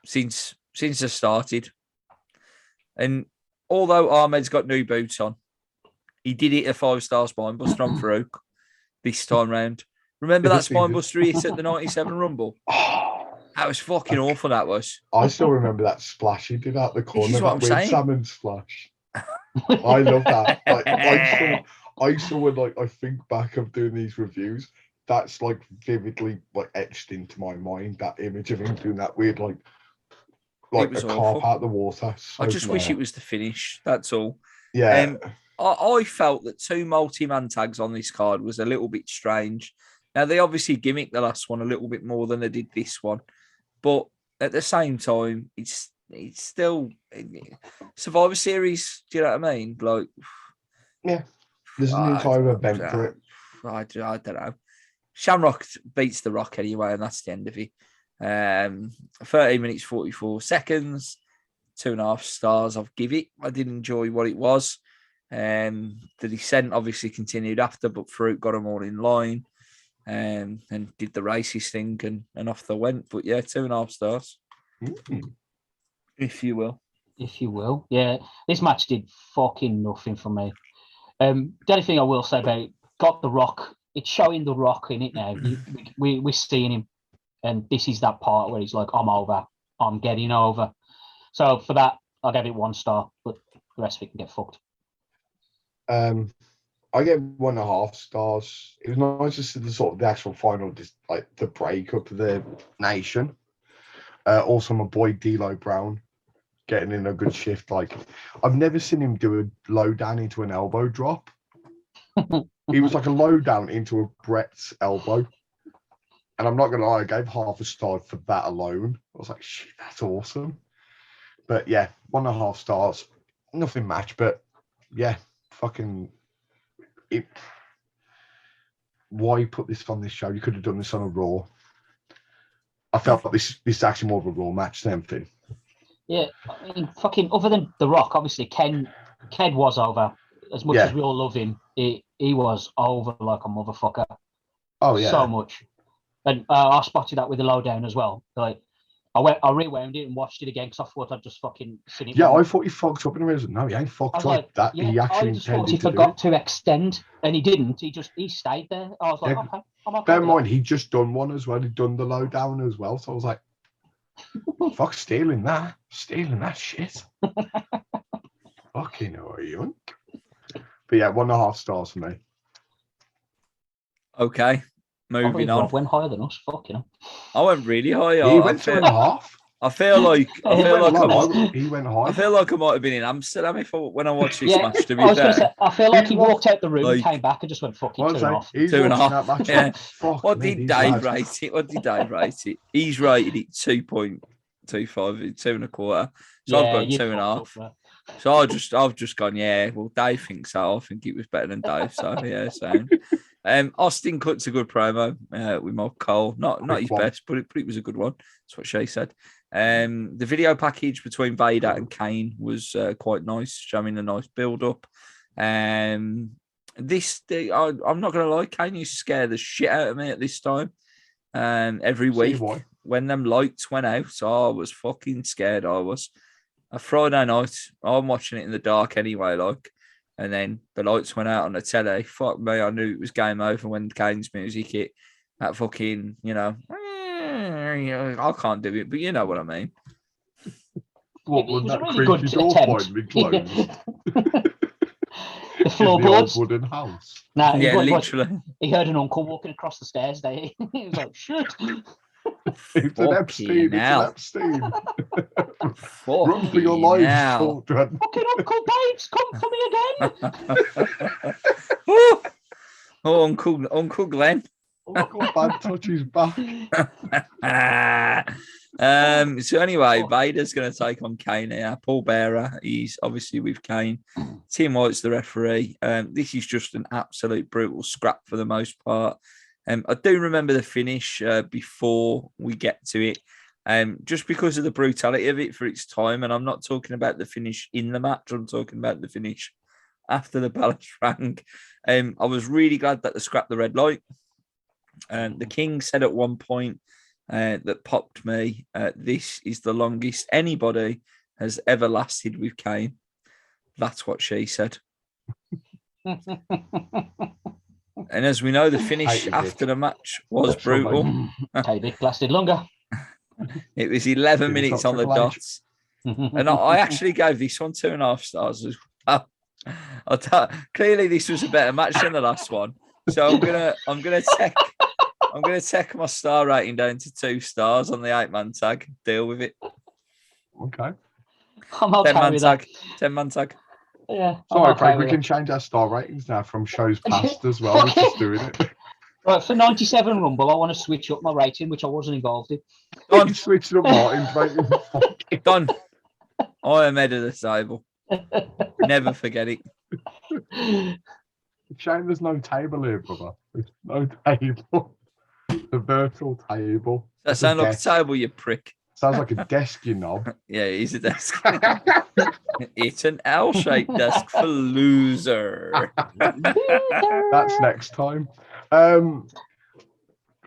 Speaker 1: since they started. And although Ahmed's got new boots on, he did hit a 5-star spinebuster on Farouk this time round. Remember that spinebuster he hit at the 97 Rumble? That was fucking awful, that was.
Speaker 3: I still remember that splash he did out the corner.
Speaker 1: This is what I'm saying.
Speaker 3: Salmon splash. I love that. I saw when I think back of doing these reviews, that's vividly etched into my mind, that image of him doing that weird like a carp out the water. So
Speaker 1: I just wish it was the finish. That's all.
Speaker 3: Yeah.
Speaker 1: I felt that 2 multi-man tags on this card was a little bit strange. Now, they obviously gimmicked the last one a little bit more than they did this one. But at the same time, it's still Survivor Series. Do you know what I mean?
Speaker 3: Yeah. There's an entire event for it.
Speaker 1: I don't know. Shamrock beats The Rock anyway, and that's the end of it. 13 minutes, 44 seconds, 2.5 stars. I'll give it. I did enjoy what it was. The descent obviously continued after, but Farouk got them all in line and did the racist thing and off they went. But yeah, 2.5 stars. If you will. Yeah, this match did fucking nothing for me. The only thing I will say about it, got The Rock. It's showing The Rock in it now. We're seeing him. And this is that part where he's like, I'm over. I'm getting over. So for that, I'll give it 1 star, but the rest of it can get fucked.
Speaker 3: I get 1.5 stars. It was nice to see the actual final, the breakup of the nation. Also, my boy D'Lo Brown getting in a good shift. I've never seen him do a low down into an elbow drop. He was like a low down into a Brett's elbow. And I'm not going to lie, I gave 0.5 star for that alone. I was like, shit, that's awesome. But yeah, 1.5 stars. Nothing match, but yeah, fucking it. Why put this on this show? You could have done this on a Raw. I felt like this is actually more of a Raw match than anything.
Speaker 2: Yeah, I mean, fucking other than The Rock, obviously Ken was over. As much as we all love him, he was over like a motherfucker.
Speaker 3: Oh yeah,
Speaker 2: so much. And I spotted that with the lowdown as well. I rewound it and watched it again because I thought I'd just fucking seen it.
Speaker 3: Yeah, I thought he fucked up in the reason. No, he ain't fucked like that. Yeah, he actually intended
Speaker 2: he forgot to extend, and he didn't. He stayed there. I was like, okay, I'm okay.
Speaker 3: Bear in mind, he just done one as well. He'd done the lowdown as well. So I was like, fuck, stealing that shit. Fucking hell, you. But yeah, 1.5 stars for me.
Speaker 1: Okay, moving on.
Speaker 2: Rob went higher than us. Fuck, you know.
Speaker 1: I went really high.
Speaker 3: He went 2.5.
Speaker 1: I feel like
Speaker 3: he went high.
Speaker 1: I feel like I might have been in Amsterdam when I watched this match. To be
Speaker 2: I was
Speaker 1: fair,
Speaker 2: say, I feel like he walked out the room, and came back, and just went fucking 2.5.
Speaker 1: 2.5. Yeah.
Speaker 3: Fuck
Speaker 1: What did Dave rate it? He's rated it 2.25, 2.25. So I've gone 2.5. So I've just gone, yeah. Well, Dave thinks so. I think it was better than Dave. So yeah, same. Austin cuts a good promo with Mark Cole. Not his best, but it was a good one. That's what she said. The video package between Vader and Kane was quite nice, showing a nice build up. I'm not gonna lie, Kane used to scare the shit out of me at this time. Every week when them lights went out, so I was fucking scared. I was. A Friday night, I'm watching it in the dark anyway, and then the lights went out on the telly. Fuck me, I knew it was game over when Kane's music hit. That fucking, I can't do it, but you know what I mean.
Speaker 3: What would that creaky door finally close?
Speaker 2: The floorboards.
Speaker 3: Wooden house.
Speaker 2: Nah,
Speaker 1: literally.
Speaker 2: He heard an uncle walking across the stairs. He was like, "Shit."
Speaker 3: It's an Epstein. Run for your lives, children.
Speaker 2: Fucking Uncle Babes, come for me again.
Speaker 1: Uncle Glenn.
Speaker 3: Uncle Bad touches back.
Speaker 1: So anyway, Vader's going to take on Kane here. Paul Bearer, he's obviously with Kane. Tim White's the referee. This is just an absolute brutal scrap for the most part. I do remember the finish before we get to it, just because of the brutality of it for its time. And I'm not talking about the finish in the match. I'm talking about the finish after the bell rang. I was really glad that they scrapped the red light. The King said at one point that popped me, this is the longest anybody has ever lasted with Kane. That's what she said. And as we know, the finish after the match was brutal.
Speaker 2: It lasted longer.
Speaker 1: It was 11 minutes on the dot. And I actually gave this one 2.5 stars as well. Clearly, this was a better match than the last one. So I'm gonna take my star rating down to 2 stars on the 8-man tag. Deal with it.
Speaker 3: Okay.
Speaker 2: I'm okay
Speaker 1: 10-man
Speaker 2: with
Speaker 1: tag.
Speaker 2: that.
Speaker 1: 10-man tag.
Speaker 2: Yeah.
Speaker 3: Sorry, Craig, we can change our star ratings now from shows past as well. We're just doing it.
Speaker 2: Right, for 97 Rumble, I want to switch up my rating, which I wasn't involved in.
Speaker 3: I'm switching up Martin's rating.
Speaker 1: Done. I am head of the table. Never forget it.
Speaker 3: Shame there's no table here, brother. There's no table. The virtual table.
Speaker 1: That sound like a table, you prick.
Speaker 3: Sounds like a desk, you knob.
Speaker 1: Yeah, it is a desk. It's an L-shaped desk for loser.
Speaker 3: That's next time. Go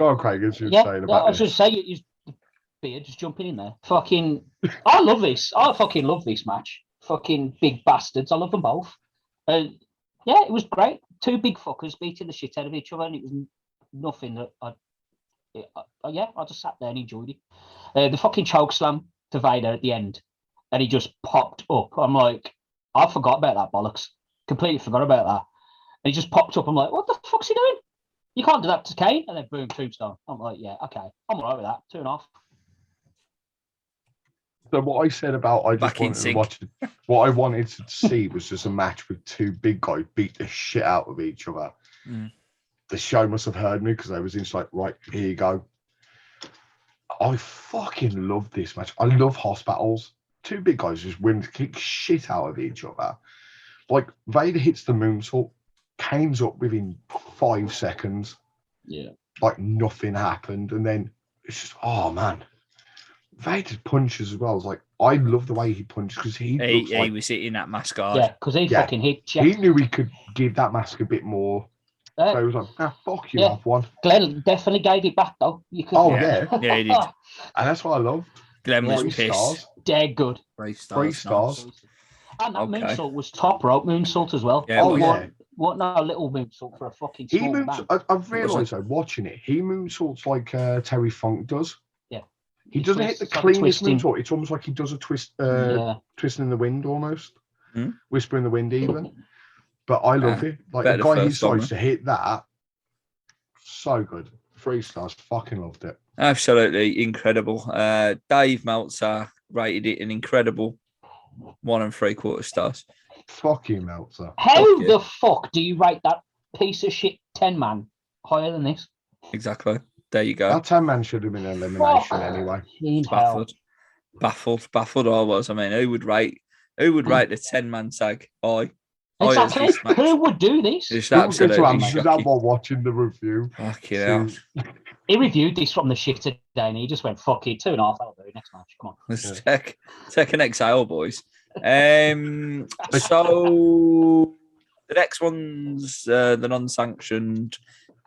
Speaker 3: on, Craig, as you were saying about
Speaker 2: I was just saying, the beard just jumping in there. Fucking, I love this. I fucking love this match. Fucking big bastards. I love them both. Yeah, it was great. 2 big fuckers beating the shit out of each other, and it was nothing that I just sat there and enjoyed it. The fucking choke slam to Vader at the end, and he just popped up. I'm like, I forgot about that bollocks. Completely forgot about that. And he just popped up. I'm like, what the fuck's he doing? You can't do that to Kane. And then boom, tombstone. I'm like, yeah, okay. I'm all right with that. 2.5.
Speaker 3: So what I said about I just wanted to watch it, what I wanted to see was just a match with 2 big guys beat the shit out of each other. The show must have heard me because I was just like, right, here you go. I fucking love this match. I love hospitals. 2 big guys just win, kick shit out of each other. Like, Vader hits the moonsault, Kane's up within 5 seconds.
Speaker 2: Yeah.
Speaker 3: Like nothing happened. And then it's just, oh man. Vader punches as well. It's like, I love the way he punches because he
Speaker 1: was hitting that mask hard.
Speaker 2: Yeah, because he fucking hit.
Speaker 3: He knew he could give that mask a bit more. So he was like, fuck you, have one.
Speaker 2: Glenn definitely gave it back though.
Speaker 3: Yeah,
Speaker 1: he did.
Speaker 3: And that's what I loved.
Speaker 1: Glenn was pissed.
Speaker 2: Dead good.
Speaker 3: 3 stars.
Speaker 2: And that moonsault was top rope moonsault as well.
Speaker 1: Yeah,
Speaker 2: What no little moonsault for a fucking small man.
Speaker 3: I've realised though, watching it, he moonsaults like Terry Funk does.
Speaker 2: Yeah.
Speaker 3: He doesn't hit the cleanest moonsault. It's almost like he does a twist, twisting in the wind almost. Whisper in the wind even. But I love it. Like a guy his size to hit that, so good. 3 stars. Fucking loved it.
Speaker 1: Absolutely incredible. Dave Meltzer rated it an incredible 1 3/4 stars.
Speaker 3: Fuck you, Meltzer.
Speaker 2: How the fuck do you rate that piece of shit 10-man higher than this?
Speaker 1: Exactly. There you go.
Speaker 3: That 10-man should have been an elimination anyway.
Speaker 1: Baffled I was. I mean, who would rate the 10-man tag high?
Speaker 2: Exactly. Who would do this?
Speaker 1: It's absolutely
Speaker 3: shocking. While watching the review.
Speaker 1: Fucking hell.
Speaker 2: He reviewed this from the shift today and he just went, fuck it, 2.5, that'll do. Next match, come on.
Speaker 1: Let's take an exhale, boys. So the next one's the non-sanctioned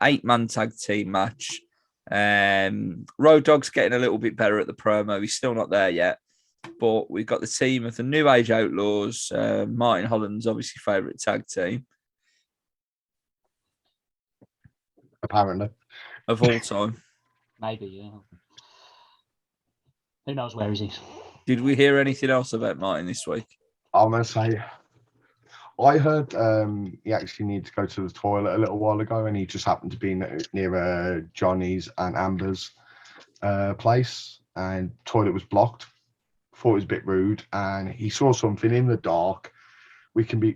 Speaker 1: 8-man tag team match. Road Dogg's getting a little bit better at the promo. He's still not there yet. But we've got the team of the New Age Outlaws, Martin Holland's obviously favourite tag team.
Speaker 3: Apparently.
Speaker 1: Of all time.
Speaker 2: Maybe, yeah. Who knows where he is?
Speaker 1: Did we hear anything else about Martin this week?
Speaker 3: I'm going to say, I heard he actually needed to go to the toilet a little while ago and he just happened to be near Johnny's and Amber's place and toilet was blocked. Thought it was a bit rude and he saw something in the dark. He can be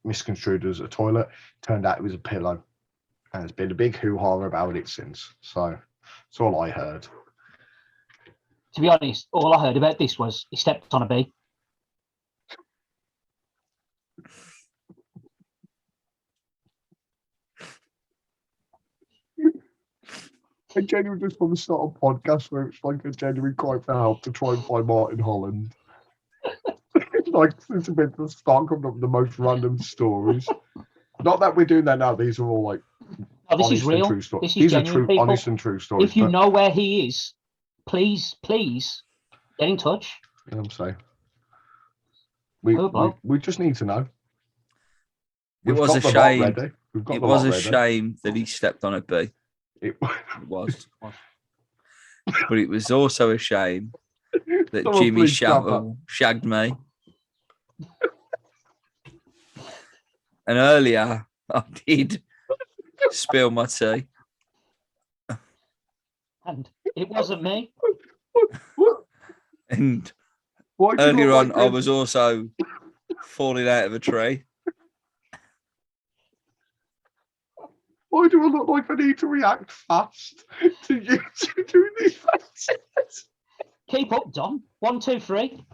Speaker 3: misconstrued as a toilet. Turned out it was a pillow. And there's been a big hoo-ha about it since. So that's all I heard.
Speaker 2: To be honest, all I heard about this was he stepped on a bee.
Speaker 3: I genuinely just want to start a podcast where it's like a genuine cry for help to try and find Martin Holland. Like, it's a bit to start coming up with the most random stories. Not that we're doing that now. These are all like
Speaker 2: this is real.
Speaker 3: True stories.
Speaker 2: This is
Speaker 3: These are
Speaker 2: genuine,
Speaker 3: true,
Speaker 2: people.
Speaker 3: honest and true stories.
Speaker 2: If you know where he is, please get in touch.
Speaker 3: You know what I'm saying? We just need to know.
Speaker 1: It was a shame. It was a shame that he stepped on a bee. It was. But it was also a shame that Jimmy Savile shagged me. And earlier, I did spill my tea.
Speaker 2: And it wasn't me.
Speaker 1: And earlier on, I was also falling out of a tree.
Speaker 3: Why do I look like I need to react fast to you two doing these faces?
Speaker 2: Keep up, Don. 1, 2, 3.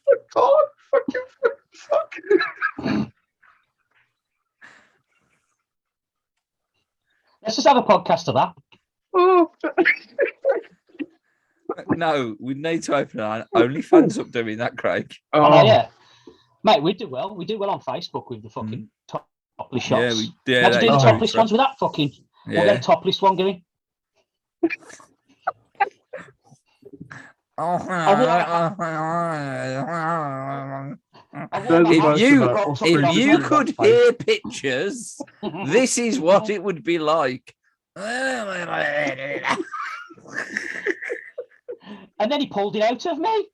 Speaker 3: I can't fucking.
Speaker 2: Let's just have a podcast of that.
Speaker 3: Oh.
Speaker 1: No, we need to open an OnlyFans up doing that, Craig.
Speaker 2: Oh, yeah. Mate, we do well. We do well on Facebook with the fucking topless shots.
Speaker 1: Yeah,
Speaker 2: How'd you do the topless ones with that fucking?
Speaker 1: Yeah.
Speaker 2: We'll get a topless one going.
Speaker 1: If you could hear pictures, this is what it would be like.
Speaker 2: And then he pulled it out of me.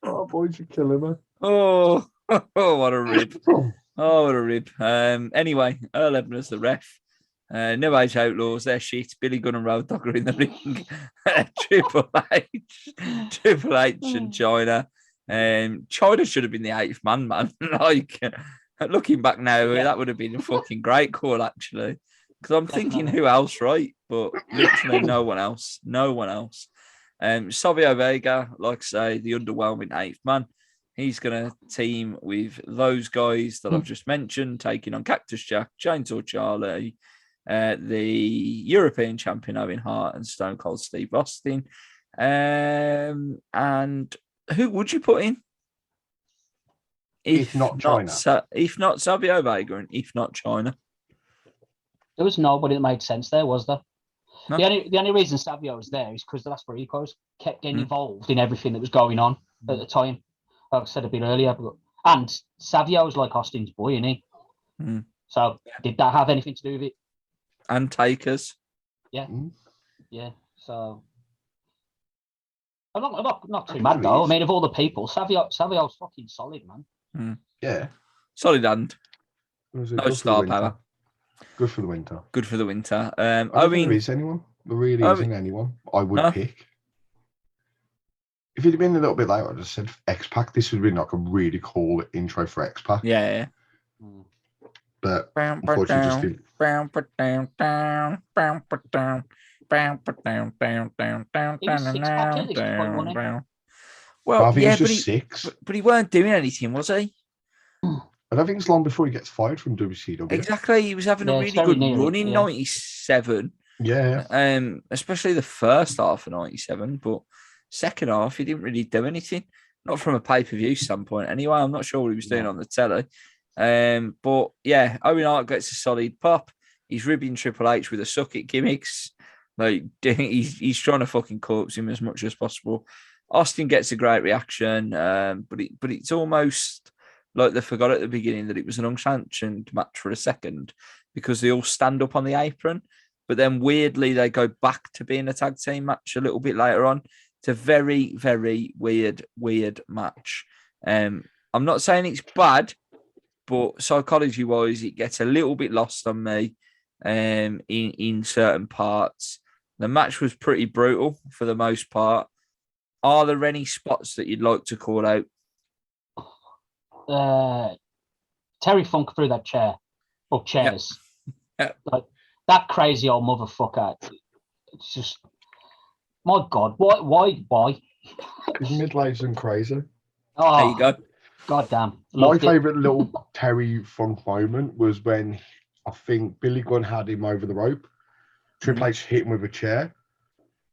Speaker 3: Oh, boys, you're killing me.
Speaker 1: Oh, what a rib. Oh, what a rib. Anyway, Earl Ebner's the ref. New Age Outlaws, they're shit. Billy Gunn and Road Dogg are in the ring. Triple H and China. China should have been the 8th man. Like, looking back now, that would have been a fucking great call, actually. Because I'm thinking, who else, right? But literally no one else. No one else. Savio Vega, like I say, the underwhelming 8th man. He's going to team with those guys that I've just mentioned, taking on Cactus Jack, Chainsaw Charlie, the European champion Owen Hart, and Stone Cold Steve Austin. And who would you put in?
Speaker 3: If not China.
Speaker 1: If not Savio Vega, and if not China.
Speaker 2: There was nobody that made sense there, was there?
Speaker 1: No.
Speaker 2: The only reason Savio was there is because the Las Barricos kept getting involved in everything that was going on at the time. Like I said a bit earlier. And Savio's like Austin's boy, isn't he? So did that have anything to do with it?
Speaker 1: And Takers.
Speaker 2: Yeah. Yeah. So not too mad though. I mean, of all the people, Savio's fucking solid, man.
Speaker 3: Yeah.
Speaker 1: Solid hand. No star power.
Speaker 3: Good for the winter.
Speaker 1: Good for the winter.
Speaker 3: I don't think there is anyone. There really isn't anyone I would pick. If it had been a little bit later, I just said X-Pac. This would have been like a really cool intro for X-Pac.
Speaker 1: Yeah.
Speaker 3: But unfortunately,
Speaker 1: well,
Speaker 3: I think he's just 6.
Speaker 1: But he weren't doing anything, was he?
Speaker 3: I don't think it's long before he gets fired from WCW.
Speaker 1: Exactly. He was having a really good run in 97.
Speaker 3: Yeah.
Speaker 1: Especially the first half of 97, but second half he didn't really do anything. Not from a pay-per-view standpoint anyway. I'm not sure what he was doing on the telly. But yeah, Owen Hart gets a solid pop. He's ribbing Triple H with a suck it gimmicks. Like he's trying to fucking corpse him as much as possible. Austin gets a great reaction, but it's almost like they forgot at the beginning that it was an unsanctioned match for a second because they all stand up on the apron. But then weirdly, they go back to being a tag team match a little bit later on. It's a very, very weird match. I'm not saying it's bad, but psychology-wise, it gets a little bit lost on me in certain parts. The match was pretty brutal for the most part. Are there any spots that you'd like to call out?
Speaker 2: Terry Funk through that chair or chairs.
Speaker 1: Yep.
Speaker 2: Like that crazy old motherfucker. It's just, my God, why?
Speaker 3: He's middle-aged and crazy.
Speaker 2: Oh,
Speaker 1: there you go.
Speaker 2: God damn.
Speaker 3: My favourite little Terry Funk moment was when I think Billy Gunn had him over the rope. Triple H hit him with a chair,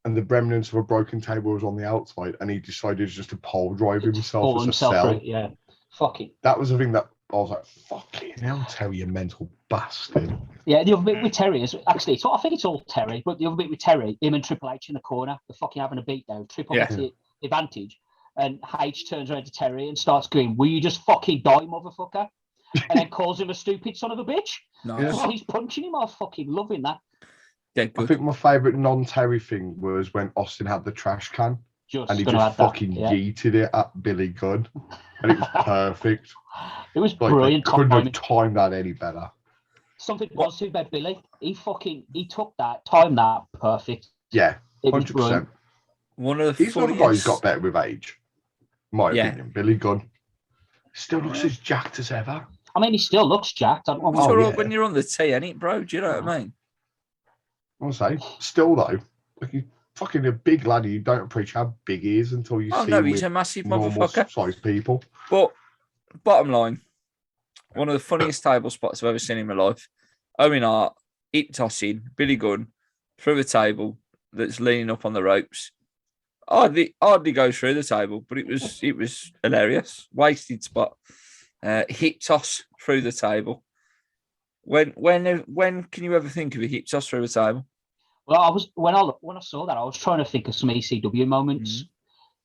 Speaker 3: and the remnants of a broken table was on the outside, and he decided just to pole drive himself as a cell.
Speaker 2: Yeah. Fuck it.
Speaker 3: That was the thing that I was like, fucking hell, Terry, you mental bastard.
Speaker 2: Yeah, the other bit with Terry is actually, I think it's all Terry, but the other bit with Terry, him and Triple H in the corner, they're fucking having a beatdown. Triple H the advantage, and H turns around to Terry and starts going, "Will you just fucking die, motherfucker?" And then calls him a stupid son of a bitch.
Speaker 1: Nice.
Speaker 2: He's punching him. I was fucking loving that.
Speaker 1: Yeah, good.
Speaker 3: I think my favourite non-Terry thing was when Austin had the trash can and he just fucking yeeted it at Billy Gunn, and it was perfect.
Speaker 2: It was brilliant.
Speaker 3: Couldn't have timed that any better.
Speaker 2: Something positive about Billy. He took that, timed that perfect.
Speaker 3: Yeah, 100%.
Speaker 1: One of the
Speaker 3: He's one of the guys who's got better with age. My opinion. Billy Gunn still looks as jacked as ever.
Speaker 2: I mean, he still looks jacked.
Speaker 1: When you're on the tee, ain't it, bro? Do you know what I mean?
Speaker 3: I'll say, still though, like he's fucking a big lad. You don't appreciate how big he is until you see him.
Speaker 1: No, he's a massive motherfucker.
Speaker 3: Size people.
Speaker 1: But bottom line, one of the funniest table spots I've ever seen in my life. Owen Hart, hip tossing, Billy Gunn through a table that's leaning up on the ropes. Hardly goes through the table, but it was hilarious. Wasted spot. Hip toss through the table. When can you ever think of a hip toss through a table?
Speaker 2: Well, when I saw that, I was trying to think of some ECW moments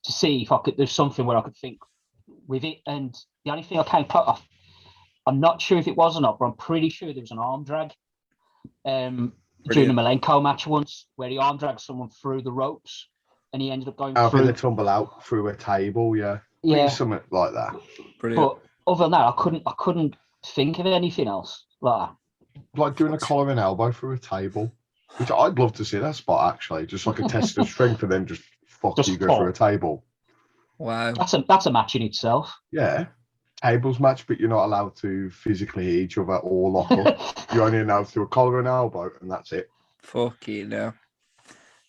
Speaker 2: to see if there's something where I could think with it. And the only thing I came up, I'm not sure if it was or not, but I'm pretty sure there was an arm drag during the Malenko match once, where he arm dragged someone through the ropes, and he ended up going through
Speaker 3: the tumble out through a table. Yeah, something like that.
Speaker 1: Brilliant.
Speaker 2: But other than that, I couldn't think of anything else like that.
Speaker 3: Like doing a collar and elbow through a table, which I'd love to see that spot actually, just like a test of strength, and then just go through a table.
Speaker 1: Wow,
Speaker 2: that's a match in itself.
Speaker 3: Yeah, tables match, but you're not allowed to physically hit each other or lock up. You're only allowed to do a collar and elbow, and that's it.
Speaker 1: Fucking hell.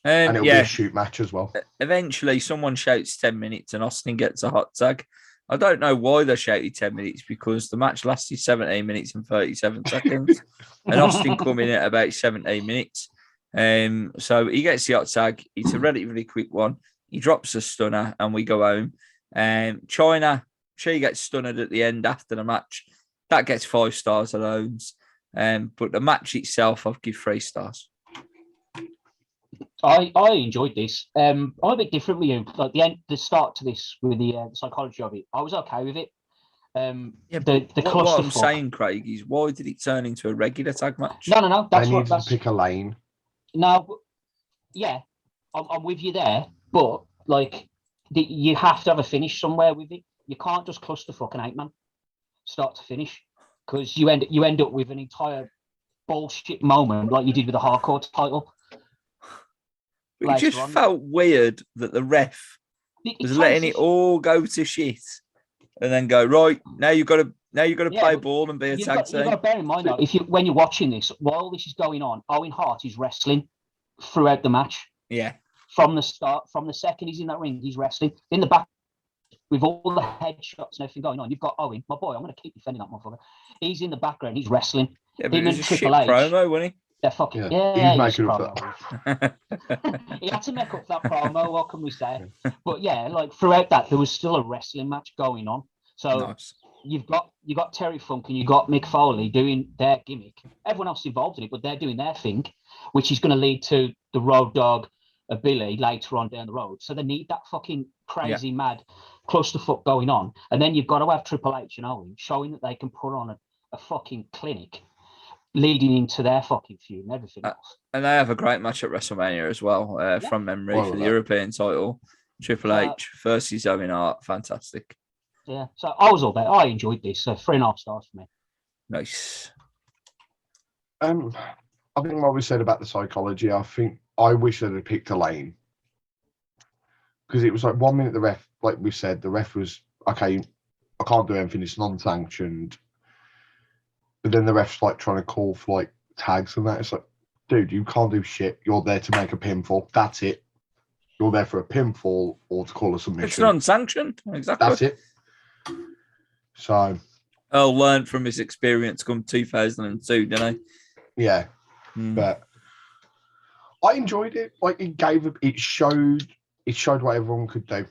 Speaker 3: And it'll be a shoot match as well.
Speaker 1: Eventually, someone shouts 10 minutes, and Austin gets a hot tag. I don't know why they shouted 10 minutes, because the match lasted 17 minutes and 37 seconds. And Austin come in at about 17 minutes. So he gets the hot tag. It's a relatively quick one. He drops a stunner and we go home. China, she gets stunned at the end after the match. That gets 5 stars alone. But the match itself, I'll give 3 stars.
Speaker 2: I enjoyed this. I'm a bit different with you. Like the start to this with the psychology of it, I was okay with it.
Speaker 1: What I'm saying, Craig, is why did it turn into a regular tag match?
Speaker 2: No.
Speaker 3: That's what. To pick a lane.
Speaker 2: No, yeah, I'm with you there. But like you have to have a finish somewhere with it. You can't just cluster fucking 8-man, start to finish, because you end up with an entire bullshit moment like you did with the hardcore title.
Speaker 1: But it just felt weird that the ref was letting it all go to shit, and then go right now. You've got to play ball and be a tag team.
Speaker 2: You've got to bear in mind though, when you're watching this, while this is going on, Owen Hart is wrestling throughout the match.
Speaker 1: Yeah.
Speaker 2: From the start, from the second he's in that ring, he's wrestling in the back with all the headshots and everything going on. You've got Owen, my boy. I'm going to keep defending that motherfucker. He's in the background. He's wrestling.
Speaker 1: Yeah, but him and Triple H promo, wasn't he?
Speaker 2: They're fucking
Speaker 3: he's making up
Speaker 2: that. He had to make up that promo. What can we say? But yeah, like throughout that, there was still a wrestling match going on. So
Speaker 1: nice.
Speaker 2: you got Terry Funk and you got Mick Foley doing their gimmick. Everyone else involved in it, but they're doing their thing, which is going to lead to the Road Dogg Billy later on down the road. So they need that fucking crazy, mad clusterfuck going on. And then you've got to have Triple H and Owen showing that they can put on a fucking clinic leading into their fucking feud and everything else.
Speaker 1: And they have a great match at WrestleMania as well, from memory, for the European title. Triple H versus Owen Hart. Fantastic.
Speaker 2: Yeah. So I was all about it. I enjoyed this. So 3.5 stars for me.
Speaker 1: Nice.
Speaker 3: I think what we said about the psychology, I wish they'd have picked a lane. Because it was like 1 minute the ref, like we said, the ref was, okay, I can't do anything, it's non-sanctioned. But then the ref's like trying to call for like tags and that. It's like, dude, you can't do shit. You're there to make a pinfall. That's it. You're there for a pinfall or to call a submission.
Speaker 1: It's non-sanctioned. Exactly.
Speaker 3: That's it. So
Speaker 1: Earl learned from his experience come 2002, didn't he?
Speaker 3: Yeah. But I enjoyed it. Like it showed what everyone could do.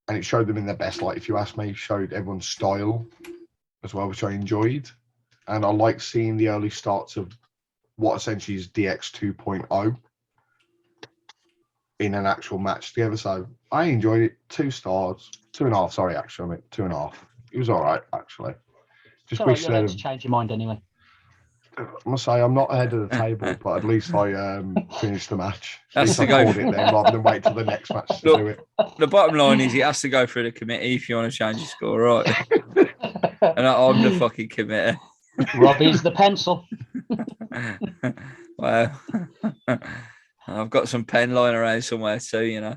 Speaker 3: And it showed them in their best light. If you ask me, it showed everyone's style as well, which I enjoyed. And I like seeing the early starts of what essentially is DX 2.0 in an actual match together. So I enjoyed it. 2 stars. 2.5, sorry, actually. I mean, 2.5. It was all right, actually. Just wish
Speaker 2: you're to change your mind anyway.
Speaker 3: I must say, I'm not ahead of the table, but at least I finished the match. At
Speaker 1: least
Speaker 3: I called it then rather than wait till the next match to do it.
Speaker 1: The bottom line is he has to go through the committee if you want to change your score, right? And I'm the fucking committee.
Speaker 2: Robbie's the pencil.
Speaker 1: Well, I've got some pen lying around somewhere too, you know.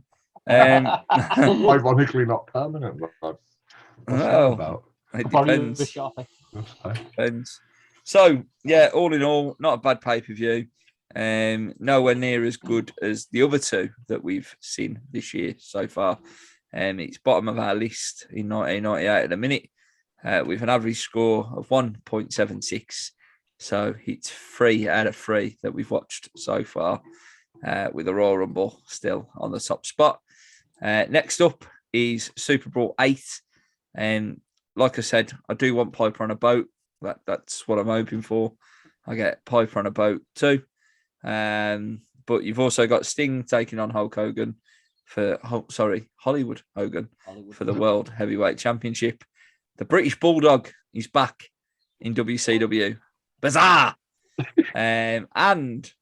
Speaker 3: Ironically, not permanent. What's that about?
Speaker 1: It depends. Depends. So, yeah, all in all, not a bad pay-per-view. Nowhere near as good as the other 2 that we've seen this year so far. It's bottom of our list in 1998 at the minute, with an average score of 1.76. So it's 3 out of 3 that we've watched so far, with the Royal Rumble still on the top spot. Next up is Super Bowl 8. Like I said, I do want Piper on a boat. That's what I'm hoping for. I get Piper on a boat too. But you've also got Sting taking on Hulk Hogan Hollywood Hogan for the World Heavyweight Championship. The British Bulldog is back in WCW. Bizarre! And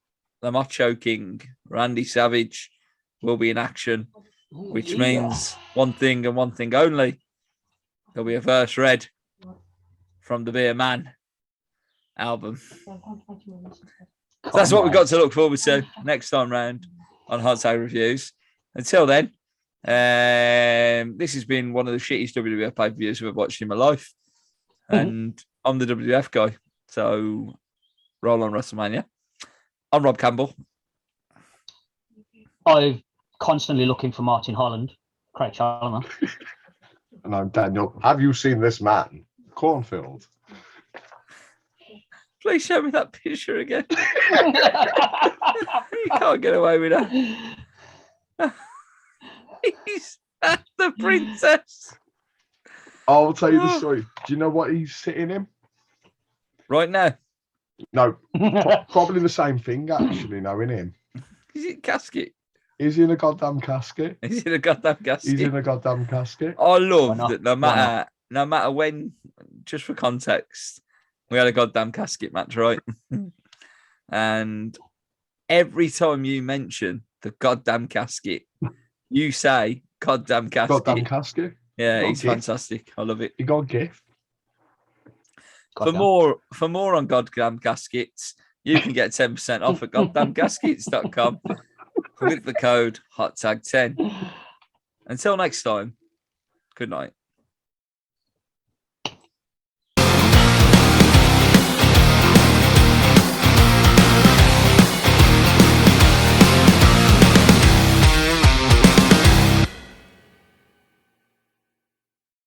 Speaker 1: the Macho King, Randy Savage, will be in action, which means one thing and one thing only. There'll be a verse read from the Beer Man album. So that's what we've got to look forward to next time round on Hot Tag Reviews. Until then, this has been one of the shittiest WWF pay-per-views I've watched in my life. And I'm the WWF guy. So roll on WrestleMania. I'm Rob Campbell.
Speaker 2: I'm constantly looking for Martin Holland, Craig Charlemagne.
Speaker 3: And I'm Daniel. Have you seen this man? Cornfield.
Speaker 1: Please show me that picture again. You can't get away with that. He's at the princess.
Speaker 3: I'll tell you the story. Do you know what he's sitting in?
Speaker 1: Right now?
Speaker 3: No. Probably the same thing, actually, knowing him.
Speaker 1: Is it casket?
Speaker 3: Is he in a goddamn casket?
Speaker 1: Is he in a goddamn casket?
Speaker 3: He's in a goddamn casket.
Speaker 1: I love that no matter when, just for context, we had a goddamn casket match, right? And every time you mention the goddamn casket, you say Goddamn Casket.
Speaker 3: Goddamn Casket.
Speaker 1: Yeah, he's fantastic. I love it.
Speaker 3: You got a gift.
Speaker 1: For more on Goddamn Gaskets, you can get 10% off at goddamngaskets.com with the code HOTTAG10. Until next time, good night.